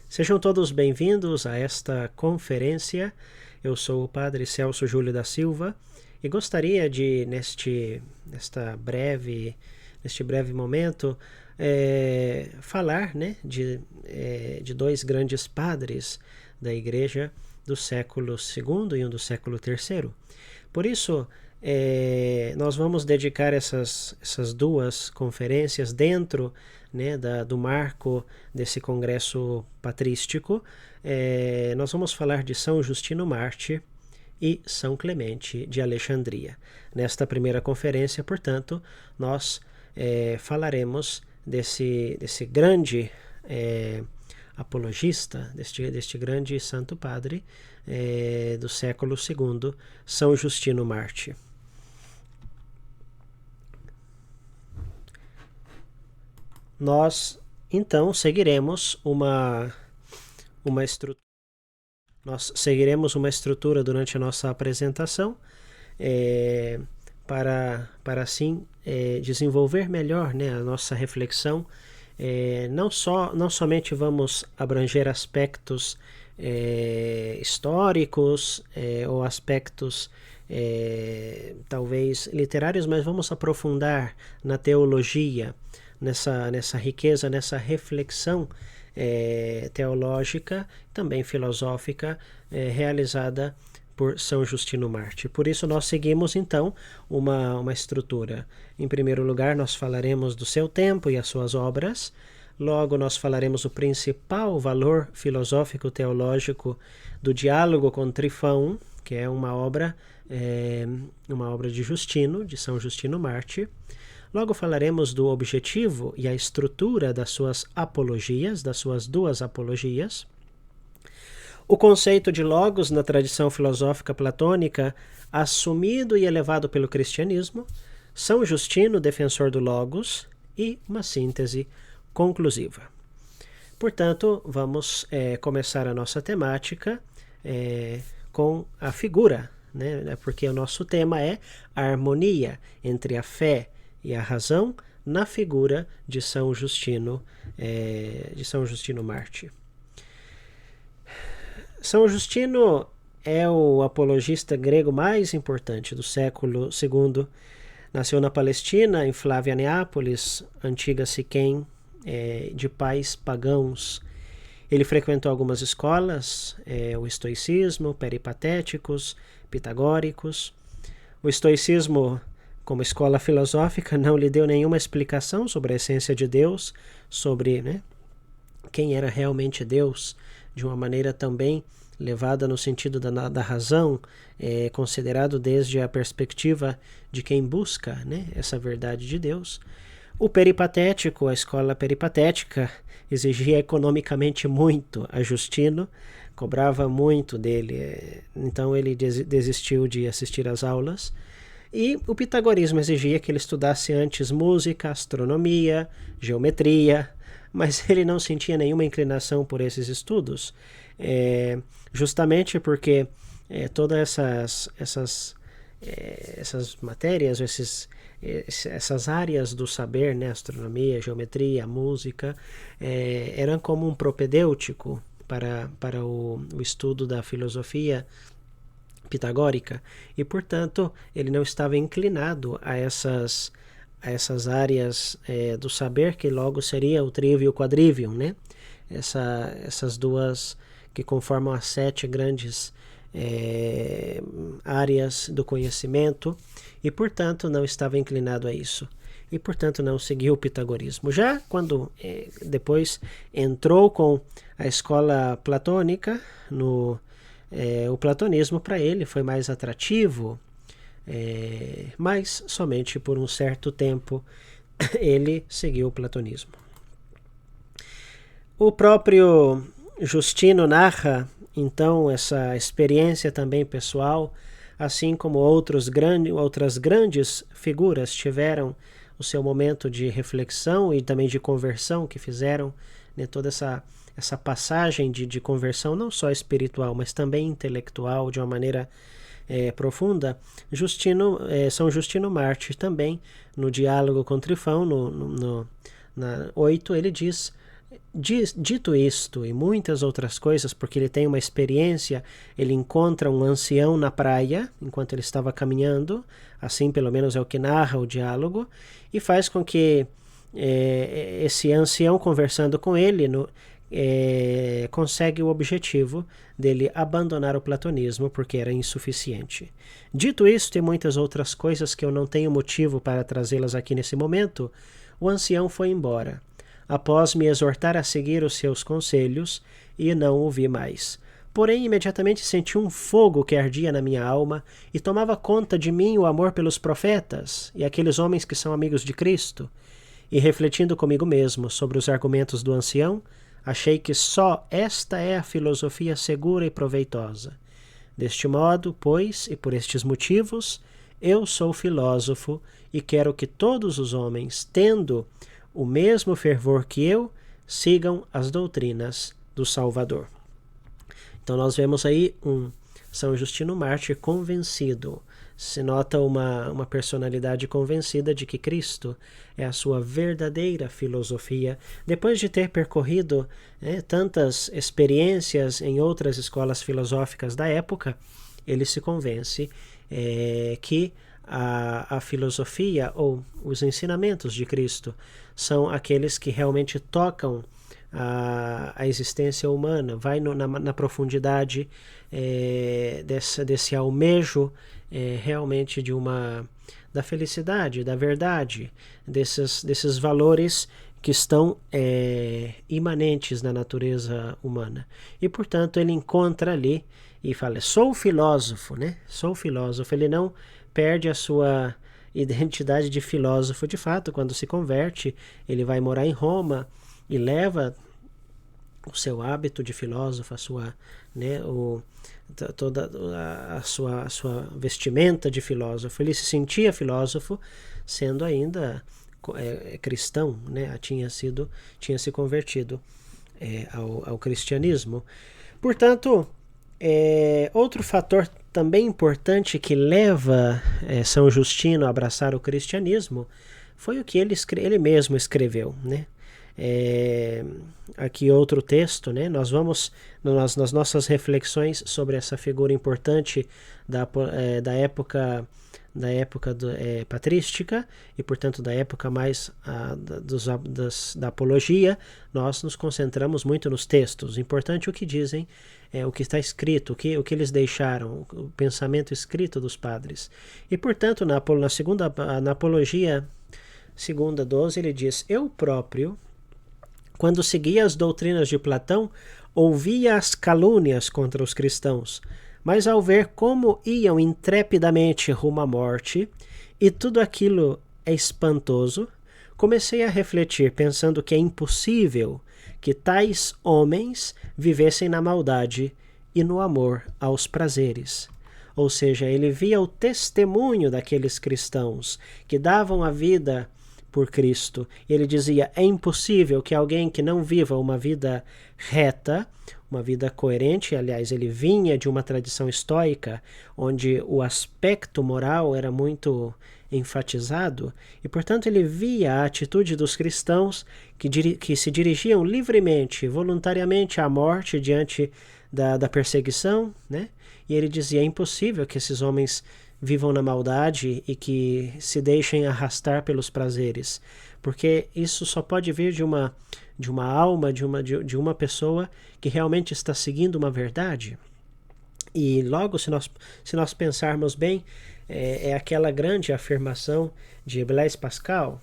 Sejam todos bem-vindos a esta conferência. Eu sou o Padre Celso Júlio da Silva e gostaria de, neste breve momento, falar de dois grandes padres da Igreja do século II e um do século III. Por isso, nós vamos dedicar essas duas conferências dentro do marco desse congresso patrístico. Nós vamos falar de São Justino Mártir e São Clemente de Alexandria. Nesta primeira conferência, portanto, nós falaremos desse grande apologista, deste grande santo padre do século II, São Justino Mártir. Nós, então, seguiremos uma estrutura. Nós seguiremos uma estrutura durante a nossa apresentação para assim desenvolver melhor a nossa reflexão. Não somente vamos abranger aspectos históricos ou aspectos talvez literários, mas vamos aprofundar na teologia, nessa riqueza, nessa reflexão teológica, também filosófica, realizada por São Justino Mártir. Por isso nós seguimos então uma estrutura. Em primeiro lugar, nós falaremos do seu tempo e as suas obras. Logo, nós falaremos o principal valor filosófico teológico do Diálogo com Trifão, que é uma obra de Justino, de São Justino Mártir. Logo falaremos do objetivo e a estrutura das suas apologias, das suas duas apologias. O conceito de logos na tradição filosófica platônica, assumido e elevado pelo cristianismo, São Justino, defensor do logos, e uma síntese conclusiva. Portanto, vamos começar a nossa temática com a figura, porque o nosso tema é a harmonia entre a fé e a razão na figura de São Justino Mártir. São Justino é o apologista grego mais importante do século II. Nasceu na Palestina, em Flávia Neápolis, antiga Siquém, de pais pagãos. Ele frequentou algumas escolas, o estoicismo, peripatéticos, pitagóricos. O estoicismo, como escola filosófica, não lhe deu nenhuma explicação sobre a essência de Deus, sobre quem era realmente Deus, de uma maneira também levada no sentido da razão, considerado desde a perspectiva de quem busca essa verdade de Deus. O peripatético, a escola peripatética, exigia economicamente muito a Justino, cobrava muito dele, então ele desistiu de assistir às aulas. E o pitagorismo exigia que ele estudasse antes música, astronomia, geometria, mas ele não sentia nenhuma inclinação por esses estudos, justamente porque todas essas matérias, essas áreas do saber, astronomia, geometria, música, eram como um propedêutico para o estudo da filosofia pitagórica, e portanto ele não estava inclinado a essas áreas do saber, que logo seria o trivium e o quadrivium, essas duas que conformam as 7 grandes áreas do conhecimento, e portanto não estava inclinado a isso, e portanto não seguiu o pitagorismo. Já quando depois entrou com a escola platônica, o platonismo para ele foi mais atrativo, mas somente por um certo tempo ele seguiu o platonismo. O próprio Justino narra então essa experiência também pessoal, assim como outras grandes figuras tiveram o seu momento de reflexão e também de conversão, que fizeram toda essa passagem de conversão, não só espiritual, mas também intelectual, de uma maneira profunda. São Justino Mártir também, no Diálogo com Trifão, na 8, ele diz Dito isto e muitas outras coisas, porque ele tem uma experiência, ele encontra um ancião na praia enquanto ele estava caminhando, assim pelo menos é o que narra o diálogo, e faz com que esse ancião, conversando com ele, consegue o objetivo dele abandonar o platonismo porque era insuficiente. Dito isto e muitas outras coisas que eu não tenho motivo para trazê-las aqui nesse momento, o ancião foi embora, após me exortar a seguir os seus conselhos, e não o vi mais. Porém, imediatamente senti um fogo que ardia na minha alma e tomava conta de mim o amor pelos profetas e aqueles homens que são amigos de Cristo. E refletindo comigo mesmo sobre os argumentos do ancião, achei que só esta é a filosofia segura e proveitosa. Deste modo, pois, e por estes motivos, eu sou filósofo e quero que todos os homens, tendo o mesmo fervor que eu, sigam as doutrinas do Salvador. Então nós vemos aí um São Justino Mártir convencido. Se nota uma personalidade convencida de que Cristo é a sua verdadeira filosofia. Depois de ter percorrido tantas experiências em outras escolas filosóficas da época, ele se convence que a filosofia ou os ensinamentos de Cristo são aqueles que realmente tocam a existência humana, vai na profundidade desse almejo realmente da felicidade, da verdade, desses valores que estão imanentes na natureza humana. E, portanto, ele encontra ali e fala, sou filósofo, né? Sou filósofo. Ele não perde a sua identidade de filósofo. De fato, quando se converte, ele vai morar em Roma e leva o seu hábito de filósofo, a sua, toda a sua vestimenta de filósofo. Ele se sentia filósofo, sendo ainda cristão, né? Tinha se convertido ao cristianismo. Portanto, outro fator também importante que leva São Justino a abraçar o cristianismo foi o que ele mesmo escreveu, né? Aqui outro texto, né? Nós vamos nas nossas reflexões sobre essa figura importante da época patrística e, portanto, da época mais da apologia. Nós nos concentramos muito nos textos. Importante o que dizem, o que está escrito, o que eles deixaram, o pensamento escrito dos padres. E, portanto, na Apologia Segunda 12, ele diz: eu próprio, quando seguia as doutrinas de Platão, ouvia as calúnias contra os cristãos, mas ao ver como iam intrepidamente rumo à morte, e tudo aquilo é espantoso, comecei a refletir, pensando que é impossível que tais homens vivessem na maldade e no amor aos prazeres. Ou seja, ele via o testemunho daqueles cristãos que davam a vida por Cristo. E ele dizia, é impossível que alguém que não viva uma vida reta, uma vida coerente, aliás, ele vinha de uma tradição estoica, onde o aspecto moral era muito enfatizado, e portanto ele via a atitude dos cristãos que se dirigiam livremente, voluntariamente à morte diante da perseguição, né? E ele dizia, é impossível que esses homens vivam na maldade e que se deixem arrastar pelos prazeres, porque isso só pode vir de uma alma, de uma pessoa que realmente está seguindo uma verdade. E logo, se nós pensarmos bem, é aquela grande afirmação de Blaise Pascal,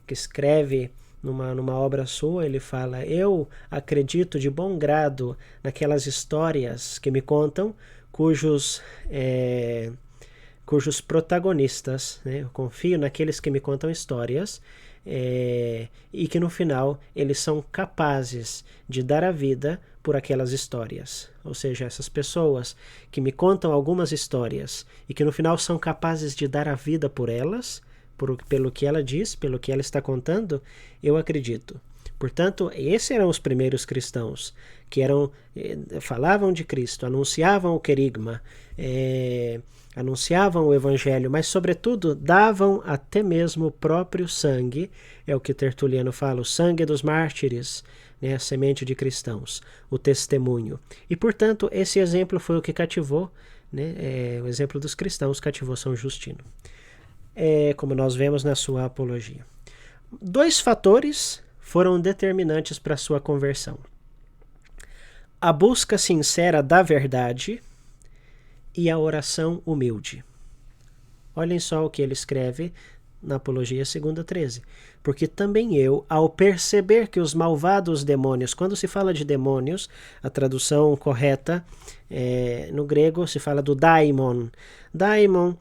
que escreve numa obra sua, ele fala, eu acredito de bom grado naquelas histórias que me contam, cujos protagonistas, né? Eu confio naqueles que me contam histórias e que no final eles são capazes de dar a vida por aquelas histórias. Ou seja, essas pessoas que me contam algumas histórias e que no final são capazes de dar a vida por elas, pelo que ela diz, pelo que ela está contando, eu acredito. Portanto, esses eram os primeiros cristãos, que falavam de Cristo, anunciavam o querigma, anunciavam o evangelho, mas sobretudo davam até mesmo o próprio sangue, é o que Tertuliano fala, o sangue dos mártires, né, a semente de cristãos, o testemunho. E, portanto, esse exemplo foi o que cativou, né, o exemplo dos cristãos cativou São Justino, como nós vemos na sua apologia. 2 fatores foram determinantes para a sua conversão: a busca sincera da verdade e a oração humilde. Olhem só o que ele escreve na Apologia 2:13. Porque também eu, ao perceber que os malvados demônios, quando se fala de demônios, a tradução correta no grego se fala do daimon. Daimon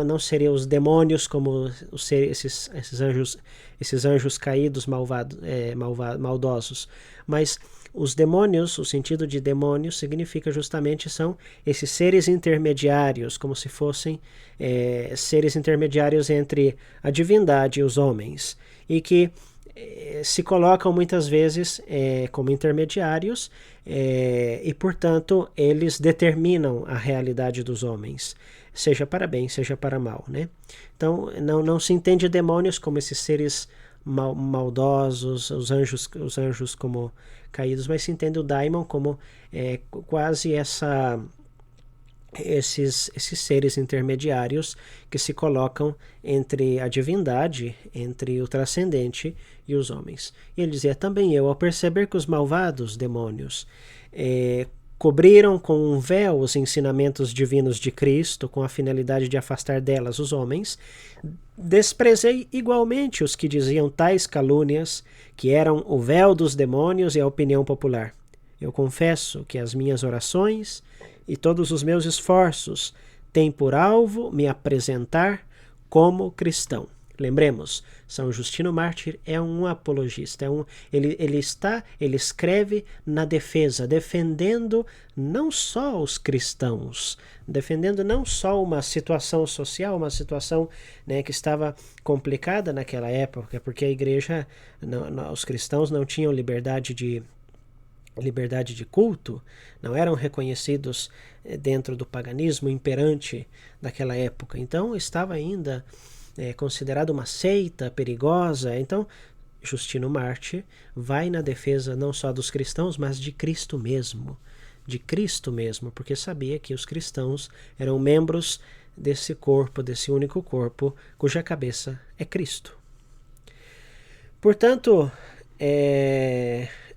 não seriam os demônios como esses anjos caídos maldosos, mas os demônios, o sentido de demônio significa justamente são esses seres intermediários, como se fossem seres intermediários entre a divindade e os homens, e que se colocam muitas vezes como intermediários e, portanto, eles determinam a realidade dos homens, seja para bem, seja para mal, né? Então, não se entende demônios como esses seres maldosos, os anjos como caídos, mas se entende o daimon como quase esses seres intermediários que se colocam entre a divindade, entre o transcendente e os homens. E ele dizia: também eu, ao perceber que os malvados demônios cobriram com um véu os ensinamentos divinos de Cristo, com a finalidade de afastar delas os homens, desprezei igualmente os que diziam tais calúnias, que eram o véu dos demônios e a opinião popular. Eu confesso que as minhas orações e todos os meus esforços têm por alvo me apresentar como cristão. Lembremos, São Justino Mártir é um apologista, ele escreve na defesa, defendendo não só os cristãos, defendendo não só uma situação social, uma situação, né, que estava complicada naquela época, porque a igreja, os cristãos não tinham liberdade de culto, não eram reconhecidos dentro do paganismo imperante daquela época. Então estava ainda considerado uma seita perigosa. Então Justino Mártir vai na defesa não só dos cristãos, mas de Cristo mesmo, porque sabia que os cristãos eram membros desse corpo, desse único corpo, cuja cabeça é Cristo. Portanto,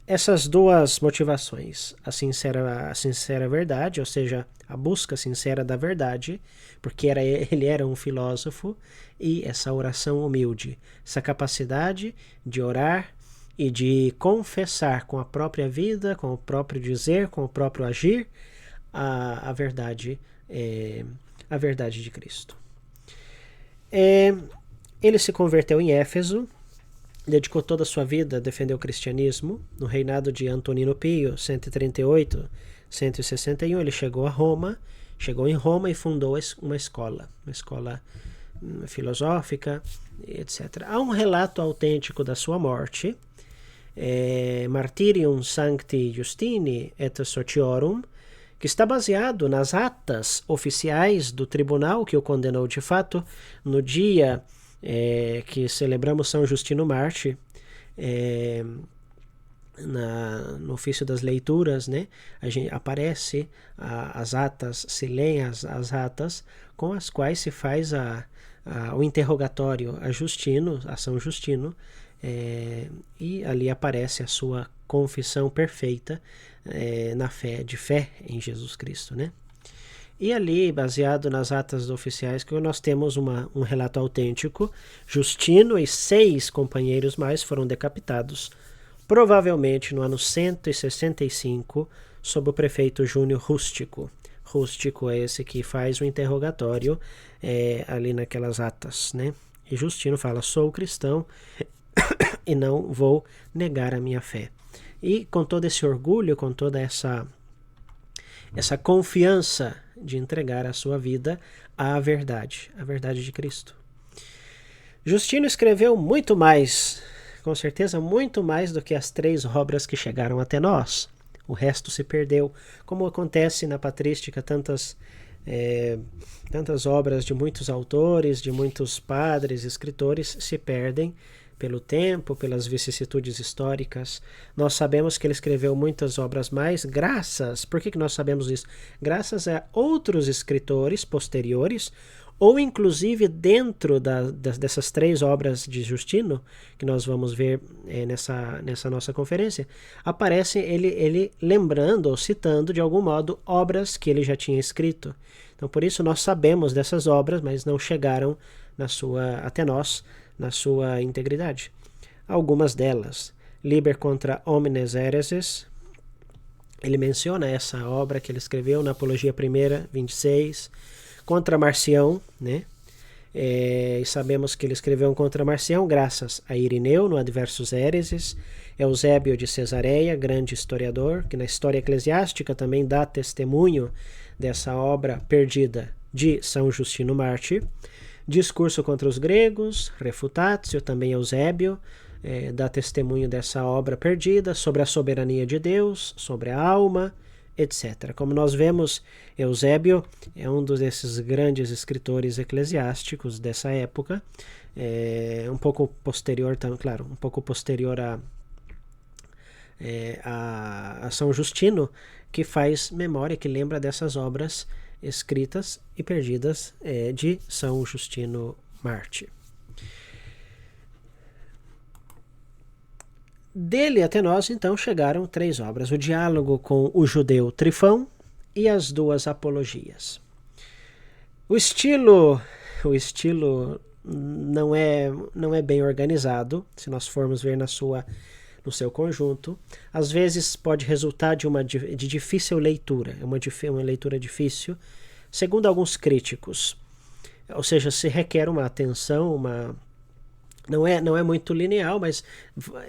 essas duas motivações, a sincera verdade, ou seja, a busca sincera da verdade, porque ele era um filósofo, e essa oração humilde, essa capacidade de orar e de confessar com a própria vida, com o próprio dizer, com o próprio agir, a verdade de Cristo. Ele se converteu em Éfeso, dedicou toda a sua vida a defender o cristianismo. No reinado de Antonino Pio, 138, 161, ele chegou em Roma e fundou uma escola filosófica, etc. Há um relato autêntico da sua morte, Martyrium Sancti Justini et Sociorum, que está baseado nas atas oficiais do tribunal que o condenou de fato no dia que celebramos São Justino Mártir, no ofício das leituras, né? Aparece as atas, se leem as atas com as quais se faz o interrogatório a São Justino, e ali aparece a sua confissão perfeita de fé em Jesus Cristo, né? E ali, baseado nas atas oficiais, que nós temos um relato autêntico: Justino e 6 companheiros mais foram decapitados, provavelmente no ano 165, sob o prefeito Júnior Rústico. Rústico é esse que faz o interrogatório ali naquelas atas, né? E Justino fala: sou cristão e não vou negar a minha fé. E com todo esse orgulho, com toda essa confiança de entregar a sua vida à verdade, a verdade de Cristo. Justino escreveu muito mais com certeza muito mais do que as 3 obras que chegaram até nós. O resto se perdeu, como acontece na patrística, tantas obras de muitos autores, de muitos padres, escritores, se perdem pelo tempo, pelas vicissitudes históricas. Nós sabemos que ele escreveu muitas obras mais graças, por que nós sabemos isso? Graças a outros escritores posteriores, ou inclusive dentro dessas 3 obras de Justino, que nós vamos ver nessa nossa conferência, aparece ele lembrando ou citando de algum modo obras que ele já tinha escrito. Então por isso nós sabemos dessas obras, mas não chegaram até nós na sua integridade. Algumas delas, Liber contra homines hereses, ele menciona essa obra que ele escreveu na Apologia I, 26, contra Marcião, né? E sabemos que ele escreveu um contra Marcião graças a Irineu, no Adversus Hereses, Eusébio de Cesareia, grande historiador, que na história eclesiástica também dá testemunho dessa obra perdida de São Justino Mártir. Discurso contra os gregos, Refutatio, também Eusébio, dá testemunho dessa obra perdida, sobre a soberania de Deus, sobre a alma, etc. Como nós vemos, Eusébio é um desses grandes escritores eclesiásticos dessa época, um pouco posterior, claro, um pouco posterior a São Justino, que faz memória, que lembra dessas obras escritas e perdidas de São Justino Mártir. Dele até nós, então, chegaram 3 obras: o diálogo com o judeu Trifão e as 2 apologias. O estilo não é bem organizado, se nós formos ver no seu conjunto. Às vezes pode resultar de difícil leitura, é uma leitura difícil, segundo alguns críticos. Ou seja, se requer uma atenção, não é muito linear, mas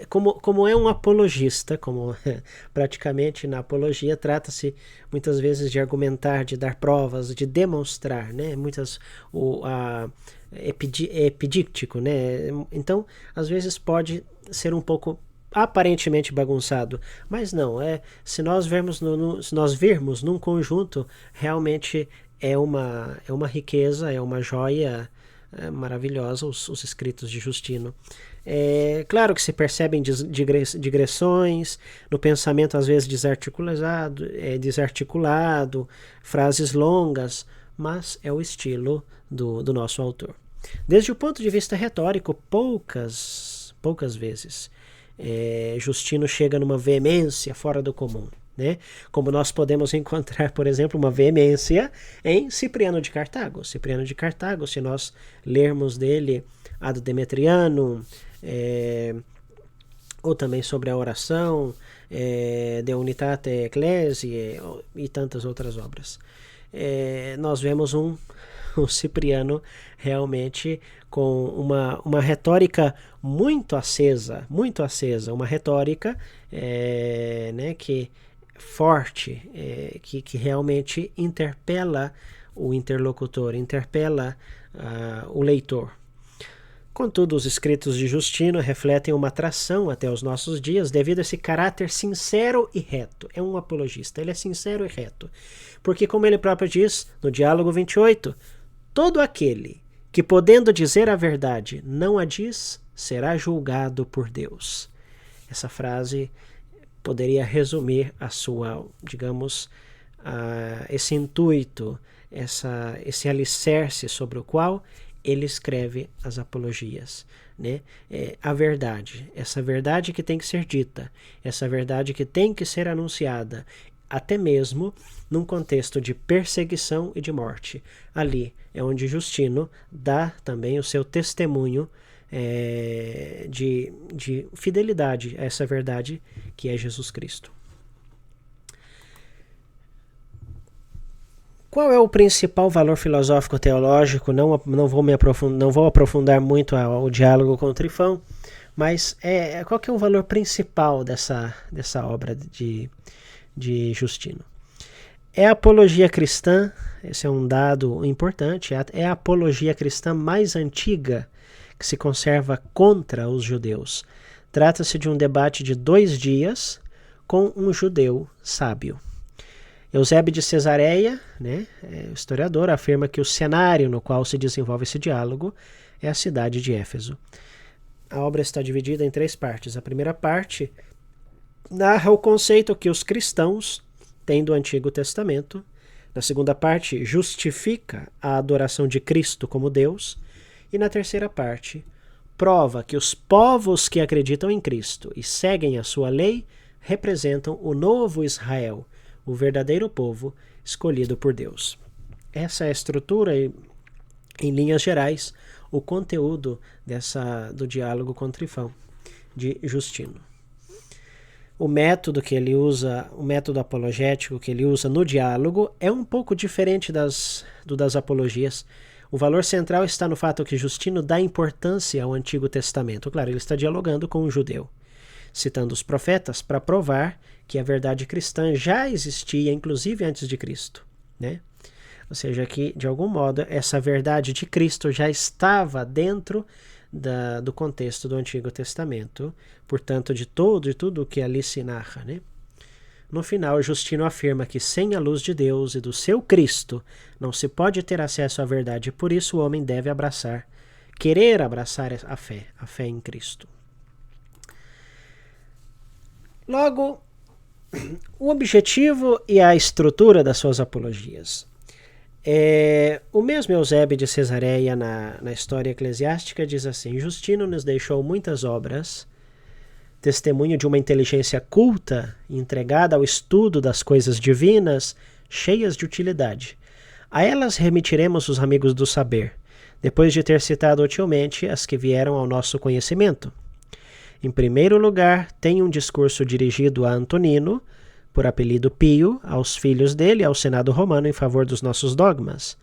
como é um apologista, como praticamente na apologia, trata-se muitas vezes de argumentar, de dar provas, de demonstrar, né? Epidíctico, né? Então, às vezes pode ser um pouco aparentemente bagunçado, mas não, se nós virmos num conjunto, realmente é uma riqueza, é uma joia maravilhosa os escritos de Justino. Claro que se percebem digressões no pensamento, às vezes desarticulado, frases longas, mas é o estilo do nosso autor. Desde o ponto de vista retórico, poucas vezes Justino chega numa veemência fora do comum, né? Como nós podemos encontrar, por exemplo, uma veemência em Cipriano de Cartago. Cipriano de Cartago, se nós lermos dele Ad Demetrianum, ou também sobre a oração, De Unitate Ecclesiae e tantas outras obras, nós vemos um Cipriano realmente com uma retórica muito acesa, uma retórica que forte, que realmente interpela o interlocutor, interpela o leitor. Contudo, os escritos de Justino refletem uma atração até os nossos dias devido a esse caráter sincero e reto. É um apologista, ele é sincero e reto. Porque, como ele próprio diz no Diálogo 28, todo aquele que, podendo dizer a verdade, não a diz, será julgado por Deus. Essa frase poderia resumir a sua, digamos, esse intuito, esse alicerce sobre o qual ele escreve as apologias, né? A verdade, essa verdade que tem que ser dita, essa verdade que tem que ser anunciada, até mesmo num contexto de perseguição e de morte. Ali é onde Justino dá também o seu testemunho de fidelidade a essa verdade que é Jesus Cristo. Qual é o principal valor filosófico-teológico? Não vou aprofundar muito o diálogo com o Trifão, mas qual que é o valor principal dessa obra de Justino? É a apologia cristã, esse é um dado importante, é a apologia cristã mais antiga que se conserva contra os judeus. Trata-se de um debate de 2 dias com um judeu sábio. Eusébio de Cesareia, né, historiador, afirma que o cenário no qual se desenvolve esse diálogo é a cidade de Éfeso. A obra está dividida em 3 partes. A primeira parte narra o conceito que os cristãos têm do Antigo Testamento. Na segunda parte, justifica a adoração de Cristo como Deus. E na terceira parte, prova que os povos que acreditam em Cristo e seguem a sua lei representam o novo Israel, o verdadeiro povo escolhido por Deus. Essa é a estrutura e, em linhas gerais, o conteúdo do diálogo com Trifão, de Justino. O método que ele usa, o método apologético que ele usa no diálogo é um pouco diferente das apologias. O valor central está no fato que Justino dá importância ao Antigo Testamento. Claro, ele está dialogando com um judeu, citando os profetas para provar que a verdade cristã já existia, inclusive antes de Cristo, né? Ou seja, que, de algum modo, essa verdade de Cristo já estava dentro do contexto do Antigo Testamento, portanto, de tudo o que ali se narra, né? No final, Justino afirma que sem a luz de Deus e do seu Cristo não se pode ter acesso à verdade, e por isso o homem deve querer abraçar a fé em Cristo. Logo, o objetivo e a estrutura das suas apologias. O mesmo Eusébio de Cesareia, na História Eclesiástica, diz assim: Justino nos deixou muitas obras, testemunho de uma inteligência culta, entregada ao estudo das coisas divinas, cheias de utilidade. A elas remitiremos os amigos do saber, depois de ter citado utilmente as que vieram ao nosso conhecimento. Em primeiro lugar, tem um discurso dirigido a Antonino, por apelido Pio, aos filhos dele e ao Senado romano em favor dos nossos dogmas.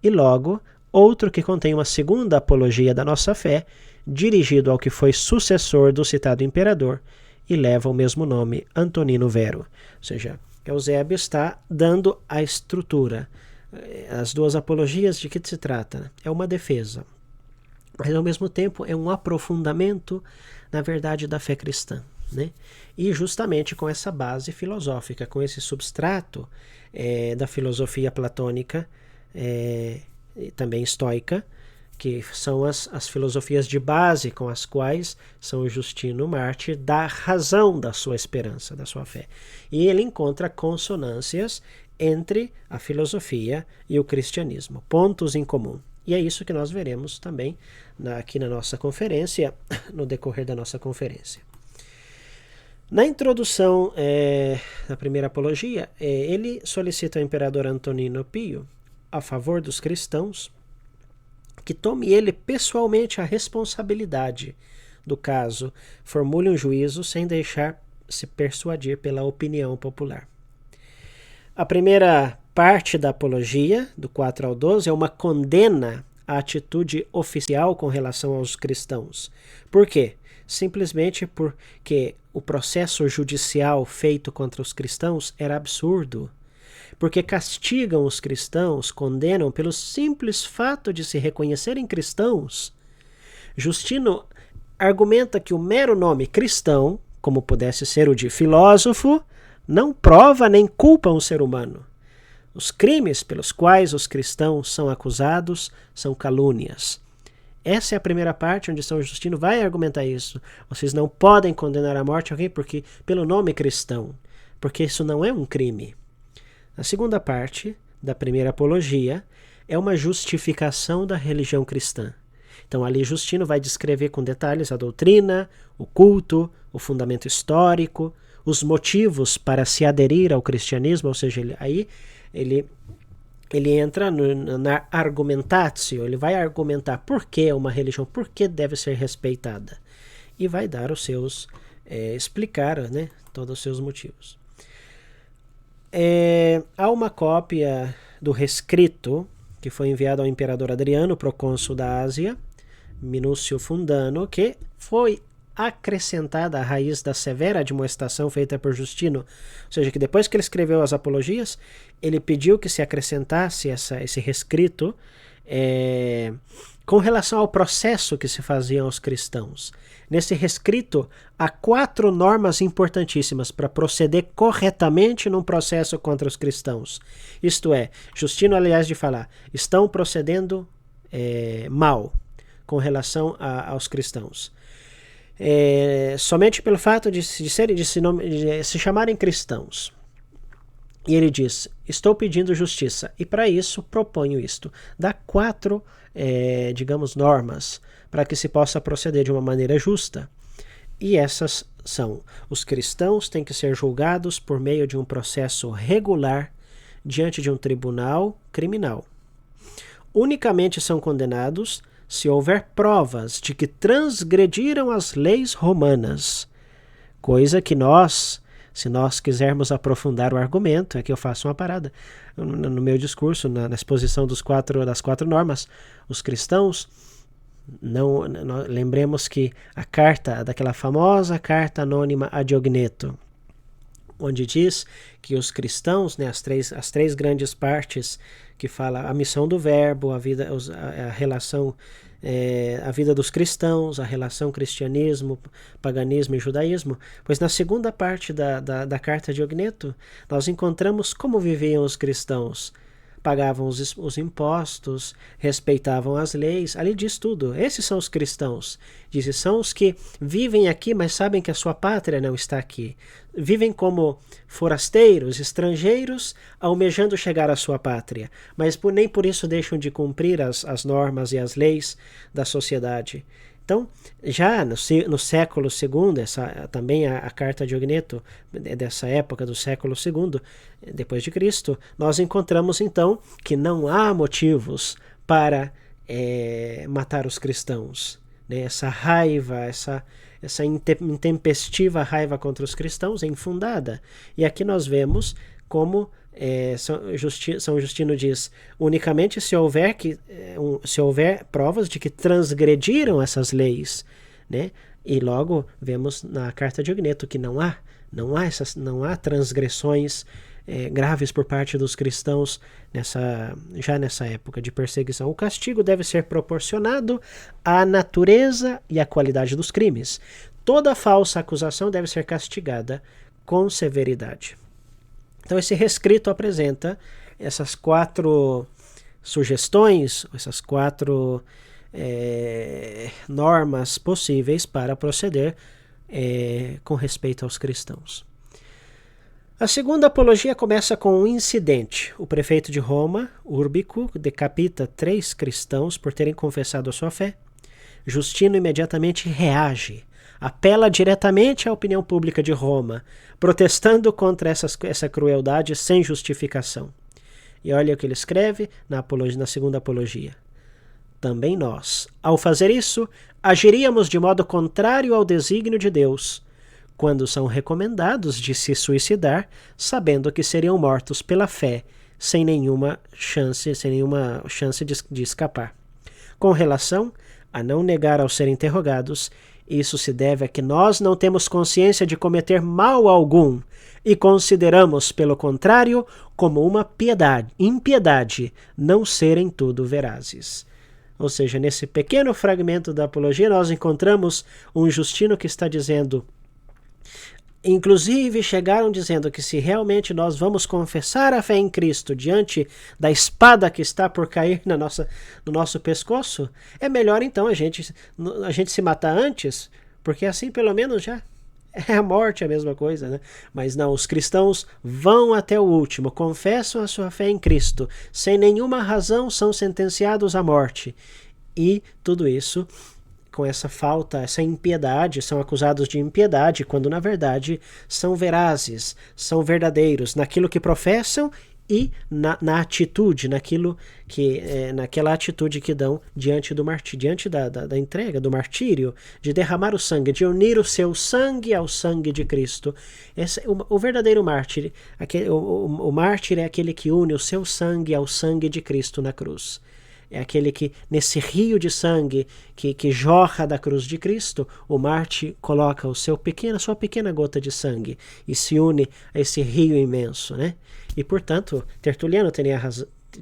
E logo, outro que contém uma segunda apologia da nossa fé, dirigido ao que foi sucessor do citado imperador e leva o mesmo nome, Antonino Vero. Ou seja, Eusébio está dando a estrutura. As 2 apologias, de que se trata? É uma defesa, mas ao mesmo tempo é um aprofundamento na verdade da fé cristã, né? E justamente com essa base filosófica, com esse substrato da filosofia platônica e também estoica, que são as filosofias de base com as quais São Justino Mártir dá razão da sua esperança, da sua fé. E ele encontra consonâncias entre a filosofia e o cristianismo, pontos em comum. E é isso que nós veremos também aqui na nossa conferência, no decorrer da nossa conferência. Na introdução da primeira apologia, ele solicita ao imperador Antonino Pio, a favor dos cristãos, que tome ele pessoalmente a responsabilidade do caso, formule um juízo sem deixar se persuadir pela opinião popular. A primeira parte da apologia, do 4 ao 12, é uma condena à atitude oficial com relação aos cristãos. Por quê? Simplesmente porque o processo judicial feito contra os cristãos era absurdo. Porque castigam os cristãos, condenam pelo simples fato de se reconhecerem cristãos. Justino argumenta que o mero nome cristão, como pudesse ser o de filósofo, não prova nem culpa um ser humano. Os crimes pelos quais os cristãos são acusados são calúnias. Essa é a primeira parte onde São Justino vai argumentar isso. Vocês não podem condenar à morte alguém pelo nome cristão, porque isso não é um crime. A segunda parte da primeira apologia é uma justificação da religião cristã. Então ali Justino vai descrever com detalhes a doutrina, o culto, o fundamento histórico, os motivos para se aderir ao cristianismo, ou seja, ele entra na argumentatio, ele vai argumentar por que uma religião, por que deve ser respeitada. E vai dar os seus, explicar, né, todos os seus motivos. Há uma cópia do rescrito que foi enviado ao imperador Adriano, procônsul da Ásia, Minúcio Fundano, que foi acrescentada à raiz da severa admoestação feita por Justino. Ou seja, que depois que ele escreveu as apologias, ele pediu que se acrescentasse esse rescrito Com relação ao processo que se fazia aos cristãos, nesse rescrito há 4 normas importantíssimas para proceder corretamente num processo contra os cristãos. Isto é, Justino, aliás, de falar, estão procedendo mal com relação aos cristãos. Somente pelo fato de se chamarem cristãos. E ele diz, estou pedindo justiça, e para isso proponho isto. Dá 4, digamos, normas para que se possa proceder de uma maneira justa. E essas são, os cristãos têm que ser julgados por meio de um processo regular diante de um tribunal criminal. Unicamente são condenados se houver provas de que transgrediram as leis romanas, coisa que se nós quisermos aprofundar o argumento, é que eu faço uma parada no meu discurso, na exposição das 4 normas, os cristãos, lembremos que a carta, daquela famosa carta anônima a Diogneto, onde diz que os cristãos, né, as três grandes partes que fala a missão do verbo, a relação, a vida dos cristãos, a relação cristianismo, paganismo e judaísmo, pois na segunda parte da carta de Diogneto, nós encontramos como viviam os cristãos. Pagavam os impostos, respeitavam as leis, ali diz tudo. Esses são os cristãos. Diz, são os que vivem aqui, mas sabem que a sua pátria não está aqui. Vivem como forasteiros, estrangeiros, almejando chegar à sua pátria, mas nem por isso deixam de cumprir as normas e as leis da sociedade. Então, já no século II, também a carta de Diogneto, dessa época do século II, depois de Cristo, nós encontramos então que não há motivos para matar os cristãos. Né? Essa raiva, essa intempestiva raiva contra os cristãos é infundada. E aqui nós vemos como São Justino diz, unicamente se houver provas de que transgrediram essas leis, né? E logo vemos na carta de Diogneto que não há transgressões graves por parte dos cristãos já nessa época de perseguição. O castigo deve ser proporcionado à natureza e à qualidade dos crimes. Toda falsa acusação deve ser castigada com severidade. Então esse rescrito apresenta essas 4 sugestões, essas 4 normas possíveis para proceder com respeito aos cristãos. A segunda apologia começa com um incidente. O prefeito de Roma, Úrbico, decapita 3 cristãos por terem confessado a sua fé. Justino imediatamente reage, apela diretamente à opinião pública de Roma, protestando contra essa crueldade sem justificação. E olha o que ele escreve na segunda apologia. Também nós, ao fazer isso, agiríamos de modo contrário ao desígnio de Deus, quando são recomendados de se suicidar, sabendo que seriam mortos pela fé, sem nenhuma chance de escapar. Com relação a não negar ao ser interrogados, isso se deve a que nós não temos consciência de cometer mal algum e consideramos, pelo contrário, como uma impiedade não serem tudo verazes. Ou seja, nesse pequeno fragmento da apologia nós encontramos um Justino que está dizendo, inclusive chegaram dizendo que se realmente nós vamos confessar a fé em Cristo diante da espada que está por cair no nosso pescoço, é melhor então a gente se matar antes, porque assim pelo menos já é a morte a mesma coisa, né? Mas não, os cristãos vão até o último, confessam a sua fé em Cristo, sem nenhuma razão são sentenciados à morte. E tudo isso com essa falta, essa impiedade, são acusados de impiedade, quando na verdade são verazes, são verdadeiros naquilo que professam e na atitude, naquela atitude que dão diante do martírio, diante da entrega, do martírio, de derramar o sangue, de unir o seu sangue ao sangue de Cristo. O verdadeiro mártir, o mártir é aquele que une o seu sangue ao sangue de Cristo na cruz. É aquele que, nesse rio de sangue que jorra da cruz de Cristo, o mártir coloca sua pequena gota de sangue e se une a esse rio imenso, né? E, portanto, Tertuliano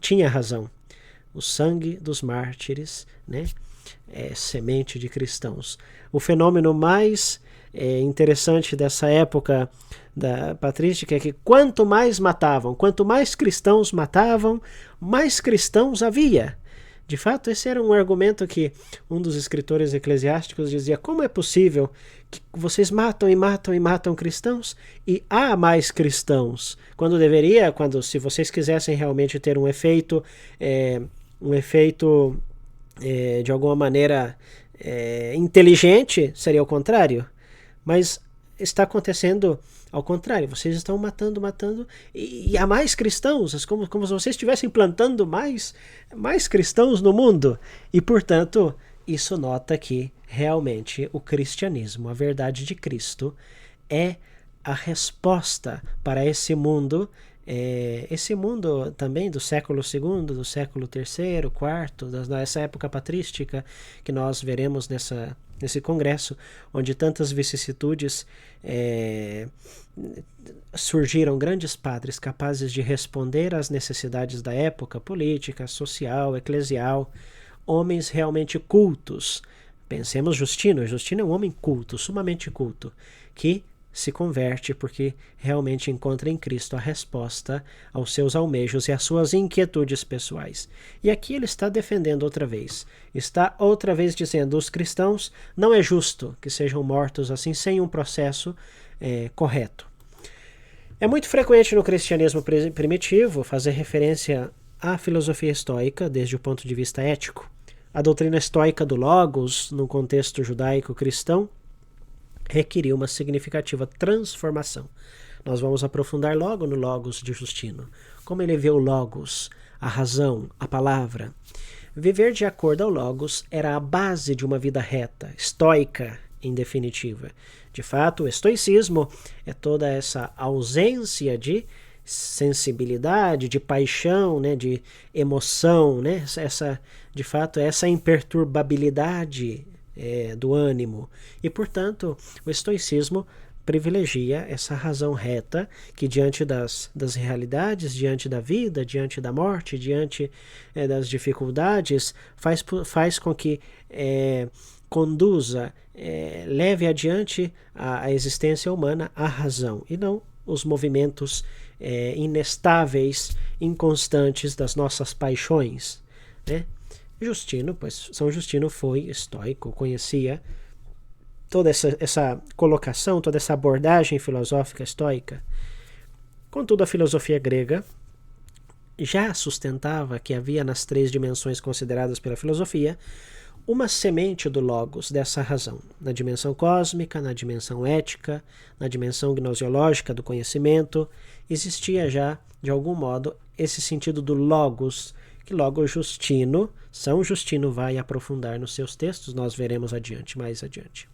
tinha razão. o sangue dos mártires, né, é semente de cristãos. O fenômeno mais interessante dessa época da patrística é que quanto mais matavam, quanto mais cristãos matavam, mais cristãos havia. De fato, esse era um argumento que um dos escritores eclesiásticos dizia: como é possível que vocês matam e matam e matam cristãos e há mais cristãos? Quando deveria, se vocês quisessem realmente ter um efeito de alguma maneira inteligente, seria o contrário. Mas está acontecendo ao contrário. Vocês estão matando e há mais cristãos, como se vocês estivessem plantando mais cristãos no mundo. E, portanto, isso nota que realmente o cristianismo, a verdade de Cristo, é a resposta para esse mundo também do século II, do século III, IV, dessa época patrística que nós veremos nesse congresso, onde tantas vicissitudes surgiram grandes padres capazes de responder às necessidades da época política, social, eclesial, homens realmente cultos. Pensemos Justino. Justino é um homem culto, sumamente culto, que se converte porque realmente encontra em Cristo a resposta aos seus almejos e às suas inquietudes pessoais. E aqui ele está defendendo outra vez. Está outra vez dizendo: os cristãos não é justo que sejam mortos assim sem um processo correto. É muito frequente no cristianismo primitivo fazer referência à filosofia estoica desde o ponto de vista ético. A doutrina estoica do Logos, no contexto judaico-cristão, requeriu uma significativa transformação. Nós vamos aprofundar logo no Logos de Justino. Como ele vê o Logos, a razão, a palavra. Viver de acordo ao Logos era a base de uma vida reta, estoica, em definitiva. De fato, o estoicismo é toda essa ausência de sensibilidade, de paixão, né, de emoção, né, essa imperturbabilidade do ânimo. E, portanto, o estoicismo privilegia essa razão reta que, diante das realidades, diante da vida, diante da morte, diante das dificuldades, faz com que conduza, leve adiante a existência humana a razão, e não os movimentos inestáveis, inconstantes das nossas paixões, né? São Justino foi estoico, conhecia toda essa colocação, toda essa abordagem filosófica estoica. Contudo, a filosofia grega já sustentava que havia nas 3 dimensões consideradas pela filosofia uma semente do Logos dessa razão, na dimensão cósmica, na dimensão ética, na dimensão gnosiológica do conhecimento. Existia já, de algum modo, esse sentido do Logos, que logo São Justino vai aprofundar nos seus textos, nós veremos mais adiante.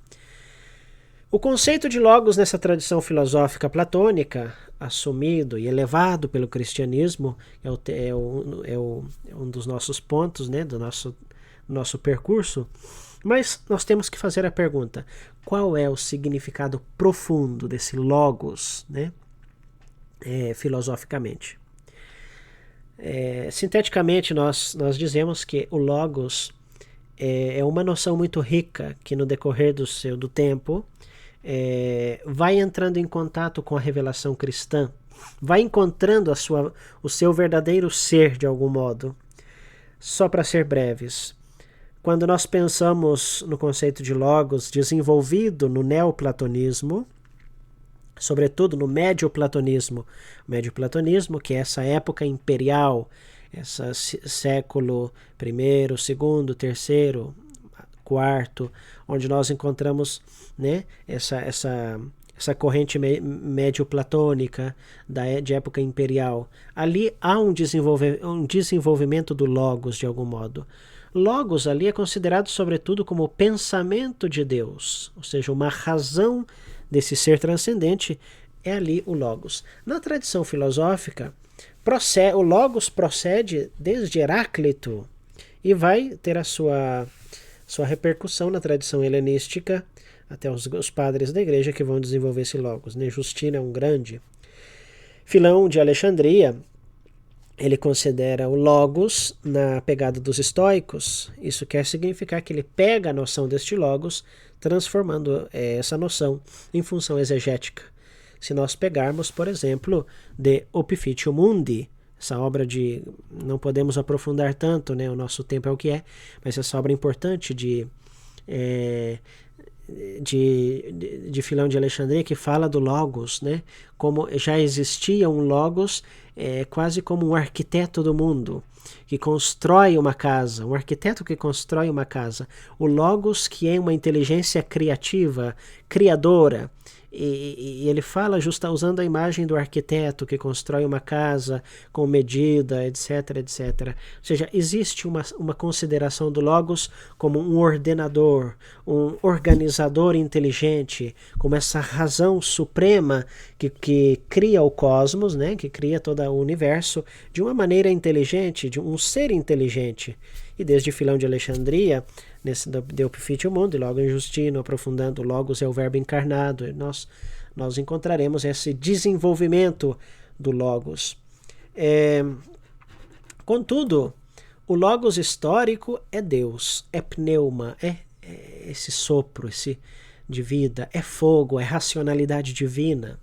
O conceito de Logos nessa tradição filosófica platônica, assumido e elevado pelo cristianismo, é um dos nossos pontos, né, do nosso percurso, mas nós temos que fazer a pergunta: qual é o significado profundo desse Logos, né, filosoficamente? Sinteticamente, nós dizemos que o Logos é uma noção muito rica que, no decorrer do tempo, vai entrando em contato com a revelação cristã, vai encontrando o seu verdadeiro ser, de algum modo. Só para ser breves, quando nós pensamos no conceito de Logos desenvolvido no neoplatonismo, sobretudo no médio-platonismo, que é essa época imperial, esse século I, II, III, IV, onde nós encontramos, né, essa corrente médio-platônica de época imperial. Ali há um desenvolvimento do Logos, de algum modo. Logos ali é considerado sobretudo como o pensamento de Deus, ou seja, uma razão desse ser transcendente é ali o Logos. Na tradição filosófica, o Logos procede desde Heráclito e vai ter a sua repercussão na tradição helenística, até os padres da igreja que vão desenvolver esse Logos, né? Justino é um grande. Filão de Alexandria ele considera o logos na pegada dos estoicos. Isso quer significar que ele pega a noção deste logos, transformando essa noção em função exegética. Se nós pegarmos, por exemplo, De Opificio Mundi, essa obra não podemos aprofundar tanto, né? O nosso tempo é o que é, mas essa obra importante de Filão de Alexandria, que fala do logos, né? Como já existia um logos quase como um arquiteto do mundo, que constrói uma casa, um arquiteto que constrói uma casa. O logos, que é uma inteligência criativa, criadora. E ele fala usando a imagem do arquiteto que constrói uma casa com medida, etc, etc. Ou seja, existe uma consideração do logos como um ordenador, um organizador inteligente, como essa razão suprema que cria o cosmos, né? Que cria todo o universo de uma maneira inteligente, de um ser inteligente. E desde Filão de Alexandria, nesse De Opificio Mundi, e logo em Justino, aprofundando, logos é o verbo encarnado, e nós encontraremos esse desenvolvimento do logos. Contudo, o logos histórico é Deus, é pneuma, é esse sopro, de vida, é fogo, é racionalidade divina.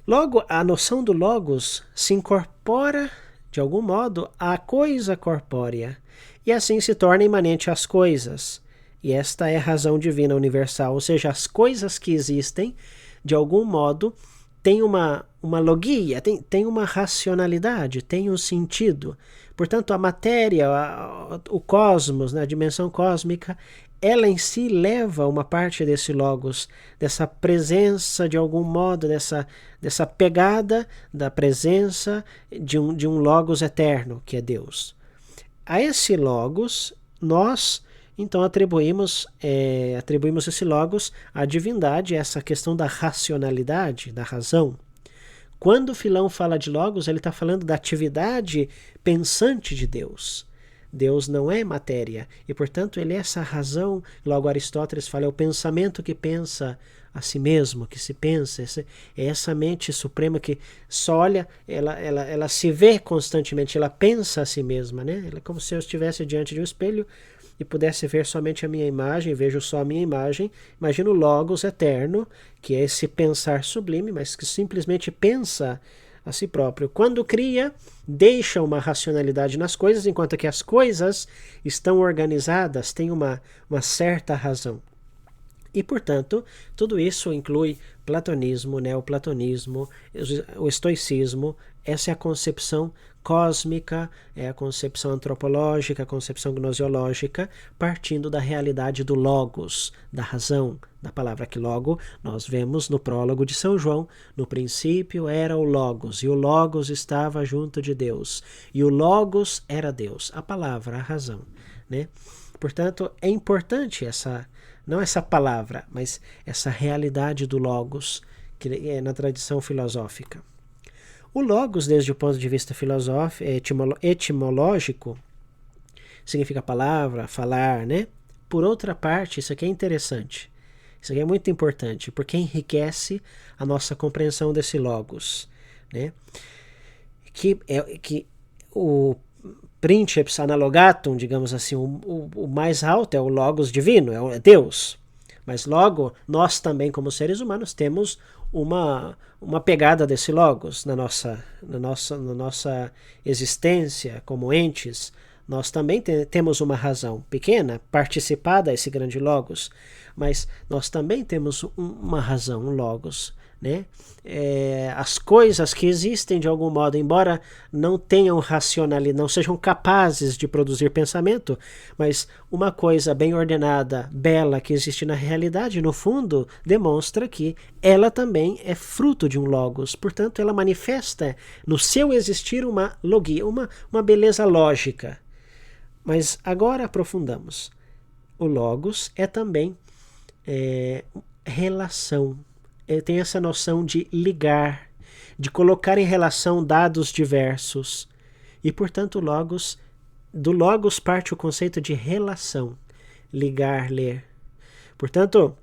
Logo, a noção do logos se incorpora, de algum modo, à coisa corpórea, e assim se torna imanente às coisas. E esta é a razão divina universal, ou seja, as coisas que existem, de algum modo, têm uma logia, tem uma racionalidade, tem um sentido. Portanto, a matéria, o cosmos, né, a dimensão cósmica, ela em si leva uma parte desse logos, dessa presença, de algum modo, dessa pegada da presença de um logos eterno, que é Deus. A esse logos, nós, então, atribuímos esse logos à divindade, essa questão da racionalidade, da razão. Quando Filão fala de logos, ele está falando da atividade pensante de Deus. Deus não é matéria, e, portanto, ele é essa razão. Logo, Aristóteles fala, é o pensamento que pensa a si mesmo, que se pensa, é essa mente suprema que só olha, ela se vê constantemente, ela pensa a si mesma, né? Ela é como se eu estivesse diante de um espelho e pudesse ver somente a minha imagem, vejo só a minha imagem. Imagino o logos eterno, que é esse pensar sublime, mas que simplesmente pensa a si próprio. Quando cria, deixa uma racionalidade nas coisas, enquanto que as coisas estão organizadas, têm uma certa razão. E, portanto, tudo isso inclui platonismo, neoplatonismo, o estoicismo. Essa é a concepção cósmica, é a concepção antropológica, a concepção gnosiológica, partindo da realidade do logos, da razão, da palavra que logo nós vemos no prólogo de São João. No princípio era o logos, e o logos estava junto de Deus, e o logos era Deus, a palavra, a razão, né? Portanto, é importante não essa palavra, mas essa realidade do logos, que é na tradição filosófica. O logos, desde o ponto de vista filosófico, etimológico, significa palavra, falar, né? Por outra parte, isso aqui é interessante. Isso aqui é muito importante, porque enriquece a nossa compreensão desse logos, né? Que o Princeps analogatum, digamos assim, o mais alto é o logos divino, é Deus. Mas logo, nós também, como seres humanos, temos uma pegada desse logos na nossa existência como entes. Nós também temos uma razão pequena, participada a esse grande logos, mas nós também temos uma razão, um logos, né? As coisas que existem de algum modo, embora não tenham racionalidade, não sejam capazes de produzir pensamento, mas uma coisa bem ordenada, bela, que existe na realidade, no fundo, demonstra que ela também é fruto de um logos. Portanto, ela manifesta no seu existir uma logia, uma beleza lógica. Mas agora aprofundamos. O logos é também relação. Ele tem essa noção de ligar, de colocar em relação dados diversos. E, portanto, do logos parte o conceito de relação, ligar, ler. Portanto,